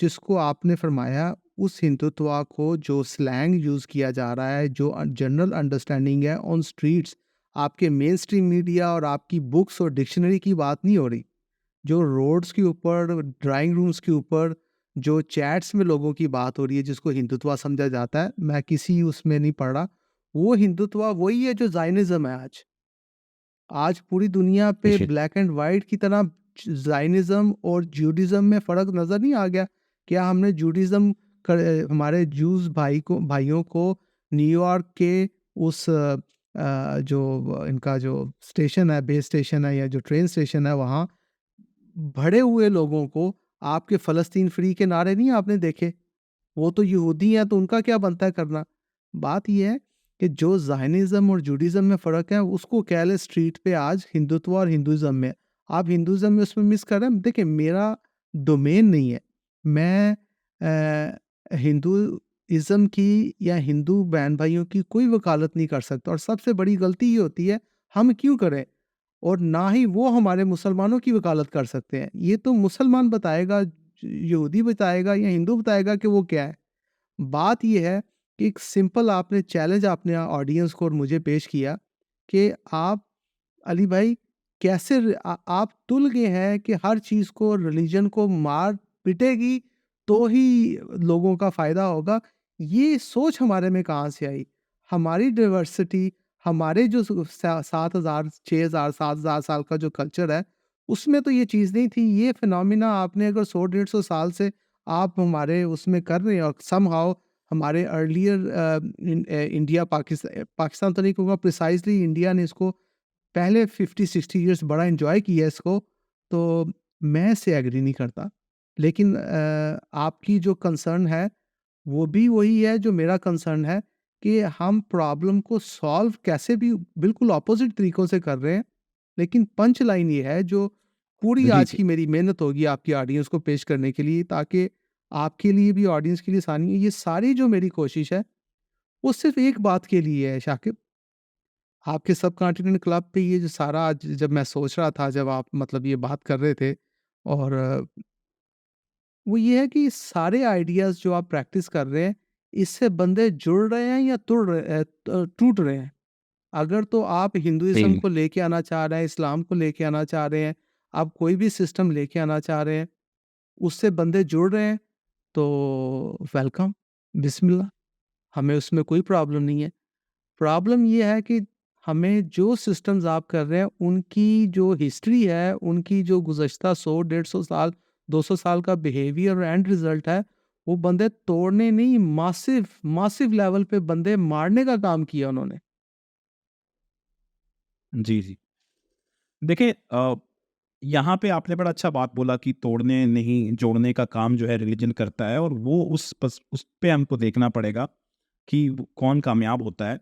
जिसको आपने फरमाया, उस हिंदुत्व को जो स्लैंग यूज़ किया जा रहा है, जो जनरल अंडरस्टैंडिंग है ऑन स्ट्रीट्स, आपके मेन स्ट्रीम मीडिया और आपकी बुक्स और डिक्शनरी की बात नहीं हो रही। जो रोड्स के ऊपर, ड्राइंग रूम्स के ऊपर, जो चैट्स में लोगों की बात हो रही है, जिसको हिंदुत्व समझा जाता है, मैं किसी उसमें नहीं पढ़ रहा। वो हिंदुत्व वही है जो ज़ायनिज़्म है आज। आज पूरी दुनिया पे जी। ब्लैक एंड वाइट की तरह ज़ायनिज़्म और ज्यूडिज़्म में फ़र्क नज़र नहीं आ गया? क्या हमने ज्यूडिज़्म हमारे ज्यूज़ भाइयों को न्यूयॉर्क के उस जो इनका जो स्टेशन है, बेस स्टेशन है या जो ट्रेन स्टेशन है, वहाँ भरे हुए लोगों को आपके फ़लस्तीन फ्री के नारे नहीं आपने देखे? वो तो यहूदी हैं, तो उनका क्या बनता है करना? बात ये है कि जो ज़ायनिज़्म और जूडिज़्म में फ़र्क है, उसको कह लें स्ट्रीट पे आज हिंदुत्व और हिंदुइज़्म में। आप हिंदुइज़्म में उसमें मिस कर रहे हैं। देखिए, मेरा डोमेन नहीं है। मैं हिंदुइज़्म की या हिंदू बहन-भाइयों की कोई वकालत नहीं कर सकता, और सबसे बड़ी गलती ये होती है, हम क्यों करें? और ना ही वो हमारे मुसलमानों की वकालत कर सकते हैं। ये तो मुसलमान बताएगा, यहूदी बताएगा या हिंदू बताएगा कि वो क्या है। बात ये है कि एक सिंपल आपने चैलेंज आपने ऑडियंस को और मुझे पेश किया कि आप अली भाई कैसे आप तुल गए हैं कि हर चीज़ को, रिलीजन को मार पिटेगी तो ही लोगों का फ़ायदा होगा। ये सोच हमारे में कहाँ से आई? हमारी डाइवर्सिटी, हमारे जो 7,000 6,000 7,000 साल का जो कल्चर है, उसमें तो ये चीज़ नहीं थी। ये फिनोमिना आपने अगर 100 150 साल से आप हमारे उसमें कर रहे हैं, और समहाउ हमारे अर्लियर इंडिया पाकिस्तान तो नहीं कहूँगा, प्रिसाइज़ली इंडिया ने इसको पहले 50-60 इयर्स बड़ा एन्जॉय किया इसको, तो मैं इससे एग्री नहीं करता। लेकिन आपकी जो कंसर्न है, वो भी वही है जो मेरा कंसर्न है, कि हम प्रॉब्लम को सॉल्व कैसे भी बिल्कुल ऑपोज़िट तरीकों से कर रहे हैं। लेकिन पंच लाइन ये है, जो पूरी जी, आज जी। की मेरी मेहनत होगी आपकी ऑडियंस को पेश करने के लिए, ताकि आपके लिए भी, ऑडियंस के लिए आसानी है। ये सारी जो मेरी कोशिश है, वो सिर्फ़ एक बात के लिए है शाकिब। आपके सबकॉन्टिनेंट क्लब पे ये जो सारा आज जब मैं सोच रहा था, जब आप मतलब ये बात कर रहे थे, और वो ये है कि सारे आइडियाज़ जो आप प्रैक्टिस कर रहे हैं, इससे बंदे जुड़ रहे हैं या टूट रहे हैं। अगर तो आप हिंदुइज़्म जी। को लेके आना चाह रहे हैं, इस्लाम को लेके आना चाह रहे हैं, आप कोई भी सिस्टम लेके आना चाह रहे हैं, उससे बंदे जुड़ रहे हैं, तो वेलकम, बिस्मिल्लाह, हमें उसमें कोई प्रॉब्लम नहीं है। प्रॉब्लम ये है कि हमें जो सिस्टम्स आप कर रहे हैं, उनकी जो हिस्ट्री है, उनकी जो गुज़श्ता 100 150 साल, 200 साल का बिहेवियर एंड रिज़ल्ट है, वो बंदे तोड़ने नहीं, मासिव मासिव लेवल पे बंदे मारने का काम किया उन्होंने। जी, जी। देखिए यहाँ पे आपने बड़ा अच्छा बात बोला कि तोड़ने नहीं, जोड़ने का काम जो है रिलीजन करता है और वो उस पे हमको देखना पड़ेगा कि वो कौन कामयाब होता है।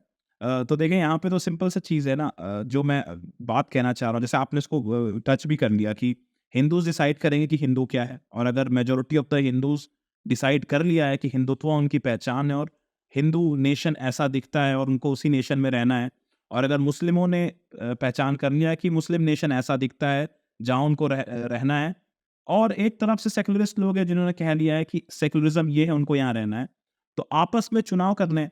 तो देखिए यहाँ पे तो सिंपल सा चीज़ है ना, जो मैं बात कहना चाह रहा हूँ, जैसे आपने इसको टच भी कर लिया कि हिंदूज़ डिसाइड करेंगे कि हिंदू क्या है, और अगर majority of the Hindus decide कर लिया है कि हिंदुत्व उनकी पहचान है और हिंदू नेशन ऐसा दिखता है और उनको उसी नेशन में रहना है, और अगर मुस्लिमों ने पहचान कर लिया है कि मुस्लिम नेशन ऐसा दिखता है जहाँ उनको रहना है, और एक तरफ से सेकुलरिस्ट लोग हैं जिन्होंने कह लिया है कि सेकुलरिज्म ये है, उनको यहाँ रहना है। तो आपस में चुनाव करने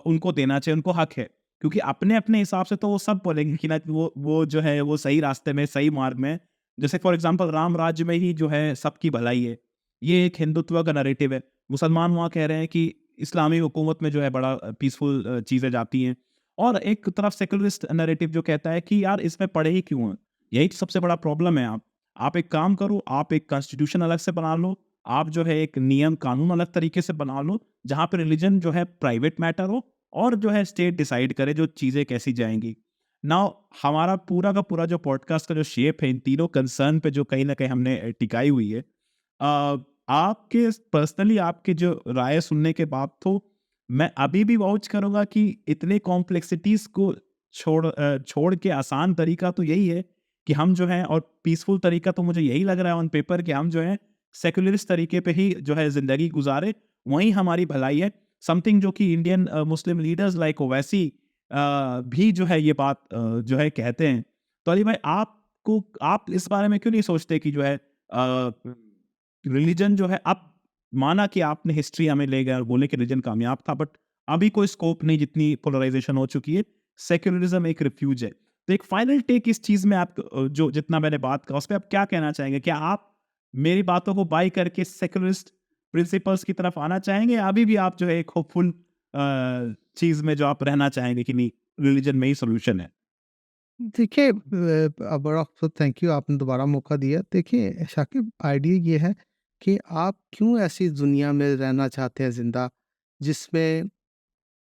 उनको देना चाहिए, उनको हक है। क्योंकि अपने-अपने हिसाब से तो वो सब बोलेंगे कि ना वो जो है वो सही रास्ते में, सही मार्ग में है। जैसे फॉर एग्ज़ाम्पल राम राज्य में ही जो है सबकी भलाई है। ये एक हिंदुत्व का नैरेटिव है। मुसलमान वहाँ कह रहे हैं कि इस्लामी हुकूमत में जो है बड़ा पीसफुल चीज़ें जाती हैं। और एक तरफ सेकुलरिस्ट नैरेटिव जो कहता है कि यार इसमें पड़े ही क्यों हैं? यही तो सबसे बड़ा प्रॉब्लम है। आप एक काम करो, आप एक कॉन्स्टिट्यूशन अलग से बना लो, आप जो है एक नियम कानून अलग तरीके से बना लो, जहाँ पे रिलीजन जो है प्राइवेट मैटर हो और जो है स्टेट डिसाइड करे जो चीज़ें कैसी जाएँगी। नाउ हमारा पूरा का पूरा जो पॉडकास्ट का जो शेप है इन तीनों कंसर्न पे जो कहीं न कहीं हमने टिकाई हुई है। आपके पर्सनली आपकी जो राय सुनने के बाद तो मैं अभी भी वाउच करूँगा कि इतने कॉम्प्लेक्सिटीज़ को छोड़ के आसान तरीका तो यही है कि हम जो है, और पीसफुल तरीका तो मुझे यही लग रहा है ऑन पेपर, कि हम जो है सेक्युलरिस्ट तरीके पे ही जो है ज़िंदगी गुज़ारे, वही हमारी भलाई है। समथिंग जो कि Indian Muslim leaders like Owaisi भी जो है ये बात जो है कहते हैं। तो अली भाई, आप इस बारे में क्यों नहीं सोचते कि जो है रिलीजन जो है, अब माना कि आपने हिस्ट्री हमें ले गए और बोले कि रिलीजन कामयाब था, बट अभी कोई स्कोप नहीं, जितनी पोलराइजेशन हो चुकी है, सेक्युलरिज्म एक रिफ्यूज है। तो एक फाइनल टेक इस चीज में आप जो जितना मैंने बात कहा उस पर आप क्या कहना चाहेंगे? क्या आप मेरी बातों को बाय करके सेक्युलरिस्ट प्रिंसिपल्स की तरफ आना चाहेंगे, या अभी भी आप जो है एक होपफुल चीज में जो आप रहना चाहेंगे कि नहीं, रिलीजन में ही सोल्यूशन है? देखिए बड़ा खूब थैंक यू, आपने दोबारा मौका दिया। देखिए शाकिब, आइडिया ये है कि आप क्यों ऐसी दुनिया में रहना चाहते हैं ज़िंदा, जिसमें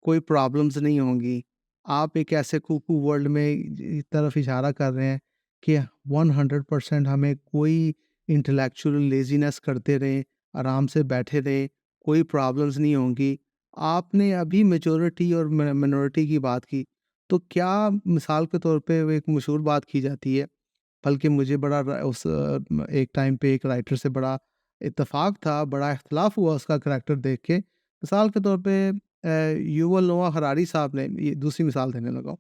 कोई प्रॉब्लम्स नहीं होंगी। आप एक ऐसे कुकू वर्ल्ड में तरफ इशारा कर रहे हैं कि 100% हमें कोई इंटेलेक्चुअल लेज़ीनेस करते रहें, आराम से बैठे रहें, कोई प्रॉब्लम्स नहीं होंगी। आपने अभी मेजॉरिटी और मिनॉरिटी की बात की, तो क्या मिसाल के तौर पे वो एक मशहूर बात की जाती है, बल्कि मुझे बड़ा एक टाइम पे एक राइटर से बड़ा इत्तेफ़ाक था, बड़ा इख्तिलाफ़ हुआ उसका करैक्टर देख के। मिसाल के तौर पे युवल नोआ हरारी साहब ने, ये दूसरी मिसाल देने लगा हूँ।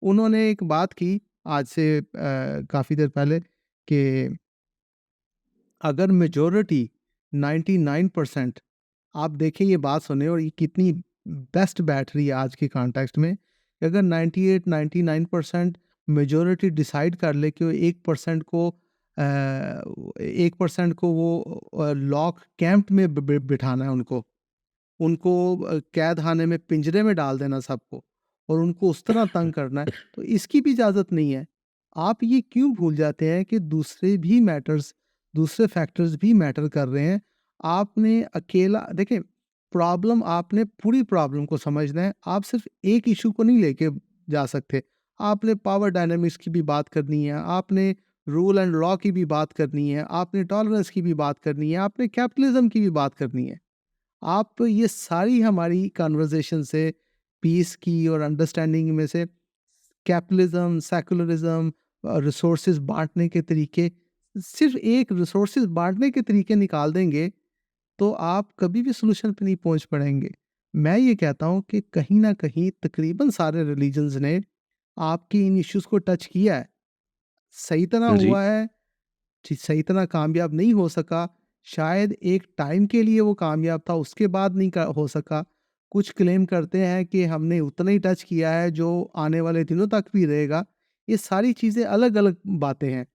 उन्होंने एक बात की आज से काफ़ी देर पहले कि अगर मेजॉरिटी 99%, आप देखें ये बात सुने और ये कितनी बेस्ट बैठ रही है आज के कॉन्टेक्स्ट में, कि अगर 98-99% मेजॉरिटी डिसाइड कर ले कि वो 1% को 1% को वो लॉक कैंप में बिठाना है उनको, कैद खाने में, पिंजरे में डाल देना सबको, और उनको उस तरह तंग करना है, तो इसकी भी इजाज़त नहीं है। आप ये क्यों भूल जाते हैं कि दूसरे फैक्टर्स भी मैटर कर रहे हैं। आपने अकेला देखें, प्रॉब्लम आपने पूरी प्रॉब्लम को समझना है, आप सिर्फ़ एक इश्यू को नहीं लेके जा सकते। आपने पावर डायनामिक्स की भी बात करनी है, आपने रूल एंड लॉ की भी बात करनी है, आपने टॉलरेंस की भी बात करनी है, आपने कैपिटलिज़्म की भी बात करनी है। आप ये सारी हमारी कन्वर्सेशन से, पीस की और अंडरस्टैंडिंग में से, कैपिटलिज्म, सेकुलरिज्म, रिसोर्सेज बांटने के तरीके, सिर्फ एक रिसोर्सेज बांटने के तरीके निकाल देंगे, तो आप कभी भी सोल्यूशन पे नहीं पहुंच पड़ेंगे। मैं ये कहता हूँ कि कहीं ना कहीं तकरीबन सारे रिलीजन्स ने आपकी इन इश्यूज को टच किया है। सही तरह जी। हुआ है, सही तरह कामयाब नहीं हो सका, शायद एक टाइम के लिए वो कामयाब था, उसके बाद नहीं हो सका। कुछ क्लेम करते हैं कि हमने उतना ही टच किया है जो आने वाले दिनों तक भी रहेगा। ये सारी चीज़ें अलग अलग बातें हैं।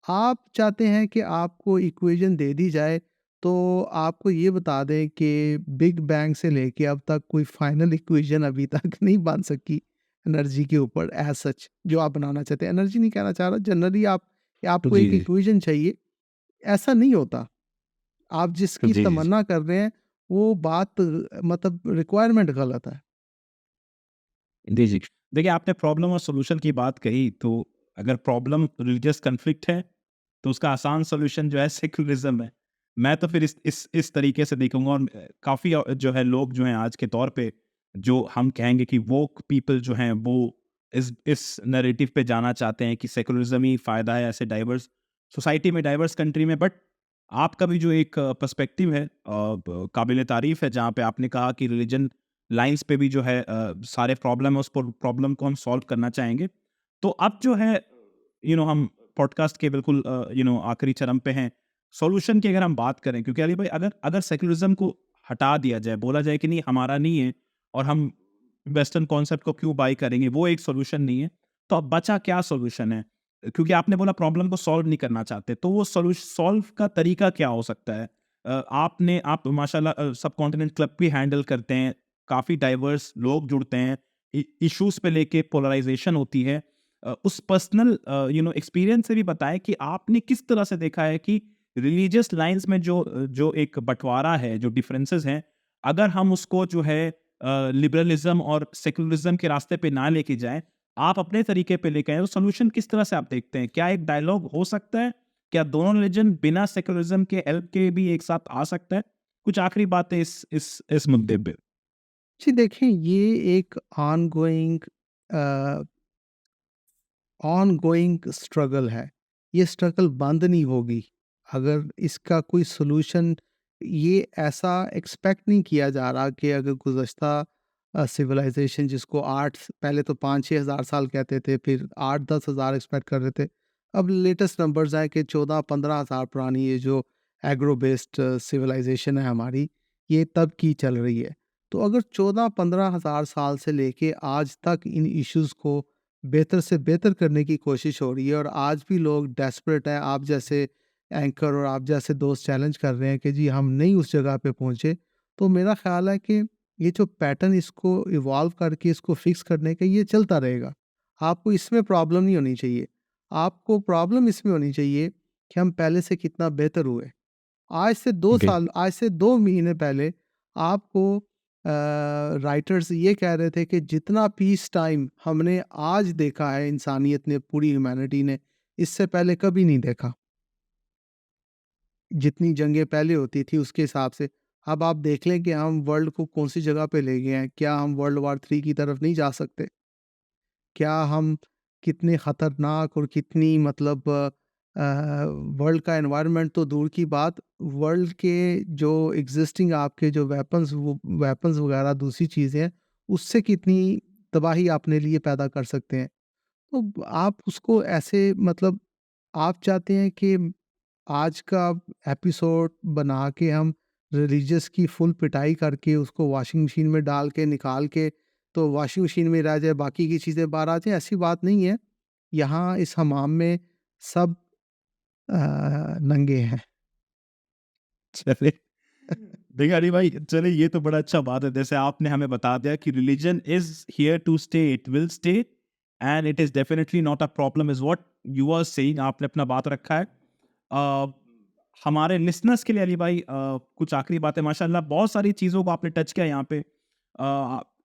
आप चाहते हैं कि आपको इक्वेशन दे दी जाए, तो आपको ये बता दें कि बिग बैंग से लेके अब तक कोई फाइनल इक्वेशन अभी तक नहीं बन सकी एनर्जी के ऊपर एज सच, जो आप बनाना चाहते हैं। एनर्जी नहीं कहना चाह रहा, जनरली आप, आपको जी, एक जी। इक्वेशन चाहिए, ऐसा नहीं होता। आप जिसकी जी, जी, जी। तमन्ना कर रहे हैं, वो बात मतलब रिक्वायरमेंट गलत है। जी, जी। देखिए, आपने प्रॉब्लम और सॉल्यूशन की बात कही, तो अगर प्रॉब्लम रिलीजियस कॉन्फ्लिक्ट है, तो उसका आसान सॉल्यूशन जो है सेक्युलरिज़्म है। मैं तो फिर इस तरीके से देखूँगा, और काफ़ी जो है लोग जो हैं आज के दौर पे, जो हम कहेंगे कि वोक पीपल जो हैं, वो इस नैरेटिव पे जाना चाहते हैं कि सेक्युलरिज़्म ही फ़ायदा है ऐसे डाइवर्स सोसाइटी में, डाइवर्स कंट्री में। बट आपका भी जो एक पर्सपेक्टिव है काबिल तारीफ़ है, जहाँ पे आपने कहा कि रिलीजन लाइन्स पे भी जो है सारे प्रॉब्लम है, उस पर प्रॉब्लम को हम सॉल्व करना चाहेंगे। तो अब जो है हम पॉडकास्ट के बिल्कुल आखिरी चरण पे हैं। सॉल्यूशन की अगर हम बात करें, क्योंकि अली भाई अगर अगर सेक्युलरिज्म को हटा दिया जाए, बोला जाए कि नहीं हमारा नहीं है और हम वेस्टर्न कॉन्सेप्ट को क्यों बाई करेंगे, वो एक सॉल्यूशन नहीं है, तो अब बचा क्या सॉल्यूशन है? क्योंकि आपने बोला प्रॉब्लम को सॉल्व नहीं करना चाहते, तो वो सॉल्व का तरीका क्या हो सकता है? आप माशाल्लाह सब कॉन्टिनेंट क्लब भी हैंडल करते हैं, काफ़ी डाइवर्स लोग जुड़ते हैं, इश्यूज पे लेके पोलराइजेशन होती है। उस पर्सनल एक्सपीरियंस से भी बताएं कि आपने किस तरह से देखा है कि रिलीजियस लाइंस में जो एक बंटवारा है, जो डिफरेंसेस हैं, अगर हम उसको जो है लिबरलिज्म और सेकुलरिज्म के रास्ते पे ना लेके जाएं, आप अपने तरीके पे लेके आए, तो सोल्यूशन किस तरह से आप देखते हैं? क्या एक डायलॉग हो सकता है? क्या दोनों रिलीजन बिना सेकुलरिज्म के हेल्प के भी एक साथ आ सकता है? कुछ आखिरी बातें इस मुद्दे पे। जी देखें, ये एक ऑनगोइंग ऑनगोइंग स्ट्रगल है। ये स्ट्रगल बंद नहीं होगी। अगर इसका कोई सॉल्यूशन, ये ऐसा एक्सपेक्ट नहीं किया जा रहा कि अगर गुज़श्ता सिविलाइज़ेशन जिसको 8 पहले तो 5-6 हज़ार साल कहते थे, फिर 8-10 हज़ार एक्सपेक्ट कर रहे थे। अब लेटेस्ट नंबर्स हैं कि 14-15 हज़ार पुरानी ये जो एग्रो बेस्ड सिविलाइज़ेशन है हमारी, ये तब की चल रही है। तो अगर 14-15 हज़ार साल से लेके आज तक इन इश्यूज़ को बेहतर से बेहतर करने की कोशिश हो रही है और आज भी लोग डेस्परेट हैं, आप जैसे एंकर और आप जैसे दोस्त चैलेंज कर रहे हैं कि जी हम नहीं उस जगह पे पहुंचे, तो मेरा ख्याल है कि ये जो पैटर्न इसको इवॉल्व करके इसको फिक्स करने का ये चलता रहेगा। आपको इसमें प्रॉब्लम नहीं होनी चाहिए। आपको प्रॉब्लम इसमें होनी चाहिए कि हम पहले से कितना बेहतर हुए। ओके। आज से 2 महीने पहले आपको राइटर्स ये कह रहे थे कि जितना पीस टाइम हमने आज देखा है इंसानियत ने, पूरी ह्यूमैनिटी ने, इससे पहले कभी नहीं देखा। जितनी जंगें पहले होती थी उसके हिसाब से। अब आप देख लें कि हम वर्ल्ड को कौन-सी जगह पे ले गए हैं। क्या हम वर्ल्ड वॉर 3 की तरफ नहीं जा सकते? क्या हम कितने ख़तरनाक और कितनी मतलब वर्ल्ड का एनवायरनमेंट तो दूर की बात, वर्ल्ड के जो एग्जिस्टिंग आपके जो वेपन्स वगैरह दूसरी चीज़ें हैं, उससे कितनी तबाही अपने लिए पैदा कर सकते हैं। तो आप उसको ऐसे मतलब आप चाहते हैं कि आज का एपिसोड बना के हम रिलीजियस की फुल पिटाई करके उसको वॉशिंग मशीन में डाल के निकाल के तो वॉशिंग मशीन में रह जाए, बाकी की चीज़ें बाहर आ जाएँ, ऐसी बात नहीं है। यहाँ इस हमाम में सब नंगे हैं। चलिए, देखिए अली भाई, चलिए ये तो बड़ा अच्छा बात है, जैसे आपने हमें बता दिया कि religion is here to stay, it will stay, and it is definitely not a problem, is what you are saying. आपने अपना बात रखा है। अ, हमारे लिसनर्स के लिए अली भाई कुछ आखिरी बातें, माशाल्लाह बहुत सारी चीज़ों को आपने टच किया यहाँ पे,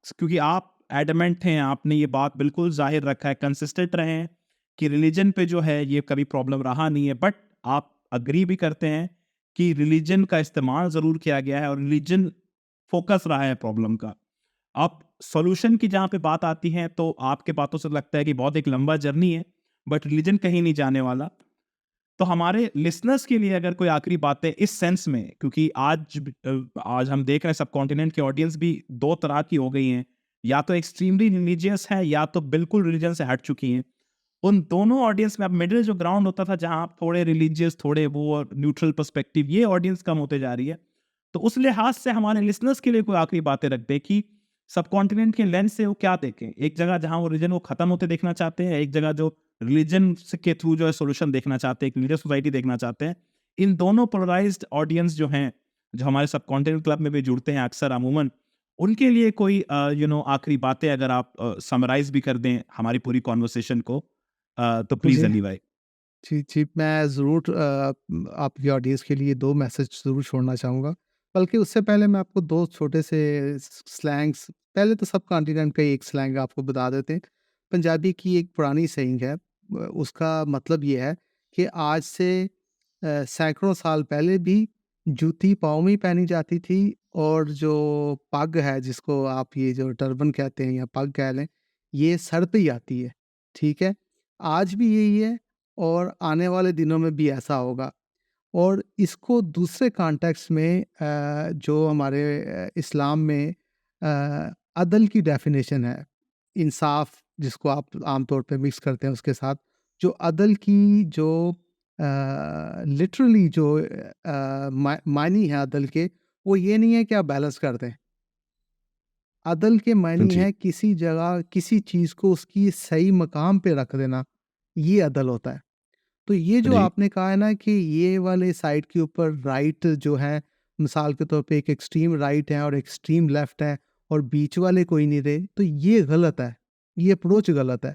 क्योंकि आप एडमेंट हैं, आपने ये बात बिल्कुल जाहिर रखा है, कंसिस्टेंट रहे हैं कि रिलीजन पे जो है ये कभी प्रॉब्लम रहा नहीं है, बट आप अग्री भी करते हैं कि रिलीजन का इस्तेमाल ज़रूर किया गया है और रिलीजन फोकस रहा है प्रॉब्लम का। अब सॉल्यूशन की जहाँ पे बात आती है, तो आपके बातों से लगता है कि बहुत एक लंबा जर्नी है, बट रिलीजन कहीं नहीं जाने वाला। तो हमारे लिसनर्स के लिए अगर कोई आखिरी बातें इस सेंस में, क्योंकि आज हम देख रहे हैं सब कॉन्टिनेंट की ऑडियंस भी दो तरह की हो गई हैं, या तो एक्सट्रीमली रिलीजियस है या तो बिल्कुल रिलीजन से हट चुकी हैं। उन दोनों ऑडियंस में अब मिडिल जो ग्राउंड होता था, जहां आप थोड़े रिलीजियस थोड़े वो और न्यूट्रल पर्सपेक्टिव, ये ऑडियंस कम होते जा रही है। तो उस लिहाज से हमारे लिसनर्स के लिए कोई आखिरी बातें रख दे कि सब कॉन्टिनेंट के लेंस से वो क्या देखें, एक जगह जहां वो रिलीजन को खत्म होते देखना चाहते हैं, एक जगह जो रिलीजन के थ्रू जो है सोल्यूशन देखना चाहते हैं, एक लीडर सोसाइटी देखना चाहते हैं। इन दोनों पोलराइज्ड ऑडियंस जो हैं, जो हमारे सब कॉन्टिनेंट क्लब में भी जुड़ते हैं अक्सर अमूमन, उनके लिए कोई आखिरी बातें अगर आप समराइज भी कर दें हमारी पूरी कॉन्वर्सेशन को, तो प्लीज जी, अली भाई। जी, जी, मैं ज़रूर आपकी ऑडियंस के लिए 2 मैसेज ज़रूर छोड़ना चाहूँगा। बल्कि उससे पहले मैं आपको 2 छोटे से स्लैंग्स, पहले तो सब कॉन्टिनेंट का ही एक स्लैंग आपको बता देते हैं। पंजाबी की एक पुरानी सेइंग है, उसका मतलब ये है कि आज से सैकड़ों साल पहले भी जूती पाँव में ही पहनी जाती थी और जो पग है, जिसको आप ये जो टर्बन कहते हैं या पग कह लें, ये सर पे ही आती है, ठीक है? आज भी यही है और आने वाले दिनों में भी ऐसा होगा। और इसको दूसरे कॉन्टेक्स्ट में जो हमारे इस्लाम में अदल की डेफिनेशन है, इंसाफ जिसको आप आम तौर पे मिक्स करते हैं उसके साथ, जो अदल की जो लिटरली जो मायने हैं अदल के, वो ये नहीं है कि आप बैलेंस कर दें। अदल के मायने जी। हैं किसी जगह किसी चीज़ को उसकी सही मकाम पे रख देना, ये अदल होता है। तो ये जो जी। आपने कहा है ना कि ये वाले साइड के ऊपर राइट जो है, मिसाल के तौर पे एक एक्सट्रीम राइट है और एक्सट्रीम लेफ्ट है और बीच वाले कोई नहीं रहे, तो ये गलत है, ये अप्रोच गलत है।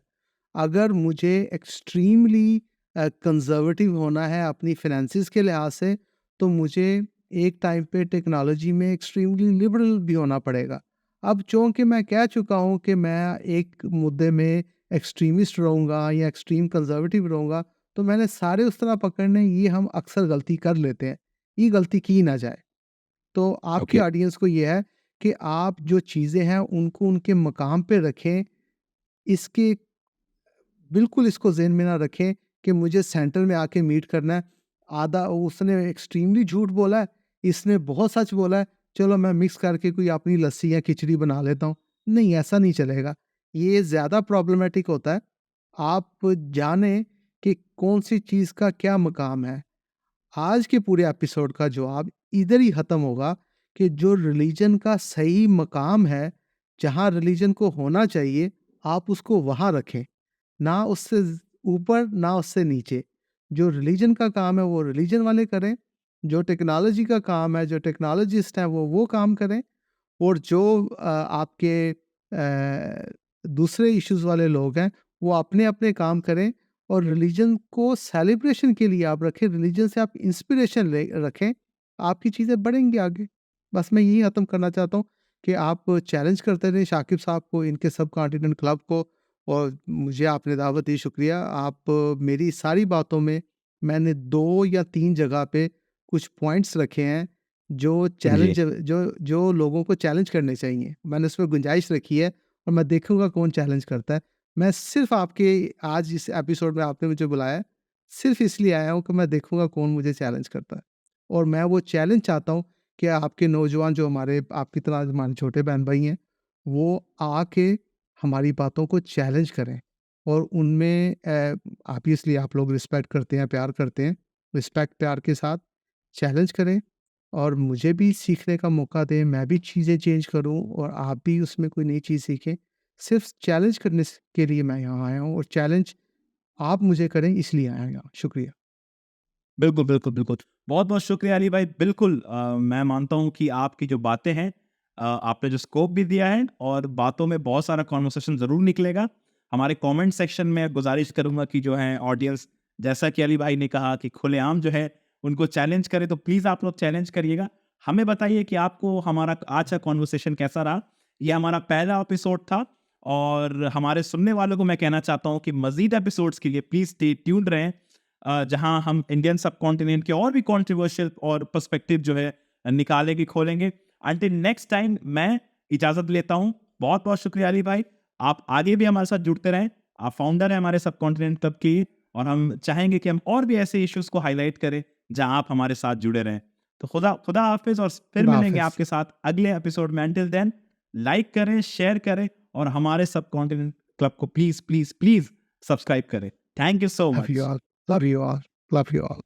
अगर मुझे एक्सट्रीमली कंजर्वेटिव होना है अपनी फाइनेंसिस के लिहाज से, तो मुझे एक टाइम पे टेक्नोलॉजी में एक्सट्रीमली लिबरल भी होना पड़ेगा। अब चूँकि मैं कह चुका हूँ कि मैं एक मुद्दे में एक्सट्रीमिस्ट रहूँगा या एक्सट्रीम कंजर्वेटिव रहूँगा, तो मैंने सारे उस तरह पकड़ने, ये हम अक्सर गलती कर लेते हैं। ये गलती की ना जाए। तो आपकी ओके। ऑडियंस को ये है कि आप जो चीज़ें हैं उनको उनके मकाम पे रखें। इसके बिल्कुल इसको ज़हन में ना रखें कि मुझे सेंटर में आके मीट करना है। आधा उसने एक्सट्रीमली झूठ बोला है, इसने बहुत सच बोला है, चलो मैं मिक्स करके कोई अपनी लस्सी या खिचड़ी बना लेता हूँ। नहीं, ऐसा नहीं चलेगा। ये ज़्यादा प्रॉब्लमैटिक होता है। आप जानें कि कौन-सी चीज़ का क्या मकाम है। आज के पूरे एपिसोड का जवाब इधर ही ख़त्म होगा कि जो रिलीजन का सही मकाम है, जहाँ रिलीजन को होना चाहिए, आप उसको वहाँ रखें। ना उससे ऊपर, ना उससे नीचे। जो रिलीजन का काम है, वो रिलीजन वाले करें। जो टेक्नोलॉजी का काम है, जो टेक्नोलॉजिस्ट हैं, वो काम करें। और जो आपके दूसरे इश्यूज़ वाले लोग हैं, वो अपने-अपने काम करें और रिलीजन को सेलिब्रेशन के लिए आप रखें, रिलीजन से आप इंस्पिरेशन ले रखें, आपकी चीज़ें बढ़ेंगी आगे। बस मैं यही ख़त्म करना चाहता हूँ कि आप चैलेंज करते रहें शाकिब साहब को, इनके सब कॉन्टिनेंट क्लब को, और मुझे आपने दावत दी, शुक्रिया। आप मेरी सारी बातों में मैंने 2 या 3 जगह पे कुछ पॉइंट्स रखे हैं जो जी। चैलेंज जो जो लोगों को चैलेंज करने चाहिए। मैंने उसमें गुंजाइश रखी है और मैं देखूँगा कौन चैलेंज करता है। मैं सिर्फ़ आपके आज इस एपिसोड में आपने मुझे बुलाया है, सिर्फ़ इसलिए आया हूँ कि मैं देखूँगा कौन मुझे चैलेंज करता है। और मैं वो चैलेंज चाहता हूँ कि आपके नौजवान जो हमारे आपकी तरह हमारे छोटे बहन-भाई हैं, वो आके हमारी बातों को चैलेंज करें और उनमें ऑब्वियसली आप लोग रिस्पेक्ट करते हैं, प्यार करते हैं। रिस्पेक्ट, प्यार के साथ चैलेंज करें और मुझे भी सीखने का मौका दें, मैं भी चीज़ें चेंज करूँ और आप भी उसमें कोई नई चीज़ सीखें। सिर्फ़ चैलेंज करने के लिए मैं यहाँ आया हूँ और चैलेंज आप मुझे करें इसलिए आया हूँ यहाँ। शुक्रिया। बिल्कुल, बिल्कुल, बिल्कुल। बहुत-बहुत शुक्रिया अली भाई। बिल्कुल मैं मानता हूँ कि आपकी जो बातें हैं आपने जो स्कोप भी दिया है और बातों में बहुत सारा कन्वर्सेशन ज़रूर निकलेगा। हमारे कमेंट सेक्शन में गुज़ारिश करूँगा कि जो है ऑडियंस, जैसा कि अली भाई ने कहा कि खुलेआम जो है उनको चैलेंज करें, तो प्लीज़ आप लोग चैलेंज करिएगा। हमें बताइए कि आपको हमारा आज का कन्वर्सेशन कैसा रहा? ये हमारा पहला एपिसोड था और हमारे सुनने वालों को मैं कहना चाहता हूँ कि मज़ीद एपिसोड्स के लिए प्लीज़ स्टे ट्यून्ड रहें। जहां हम इंडियन सबकॉन्टिनेंट के और भी कंट्रोवर्शियल और पर्सपेक्टिव जो है निकालेंगे, खोलेंगे। अंटिल नेक्स्ट टाइम मैं इजाजत लेता हूं। बहुत बहुत शुक्रिया अली भाई। आप आगे भी हमारे साथ जुड़ते रहें। आप फाउंडर हैं हमारे सबकॉन्टिनेंट क्लब के और हम चाहेंगे कि हम और भी ऐसे इश्यूज को हाईलाइट करें जहां आप हमारे साथ जुड़े रहें। तो खुदा खुदा हाफिज और फिर खुदा मिलेंगे हाफ़िज़। आपके साथ अगले एपिसोड में। अंटिल देन लाइक करें, शेयर करें और हमारे सबकॉन्टिनेंट क्लब को प्लीज प्लीज प्लीज सब्सक्राइब करें। Thank you so love you much. All, love you all, love you all.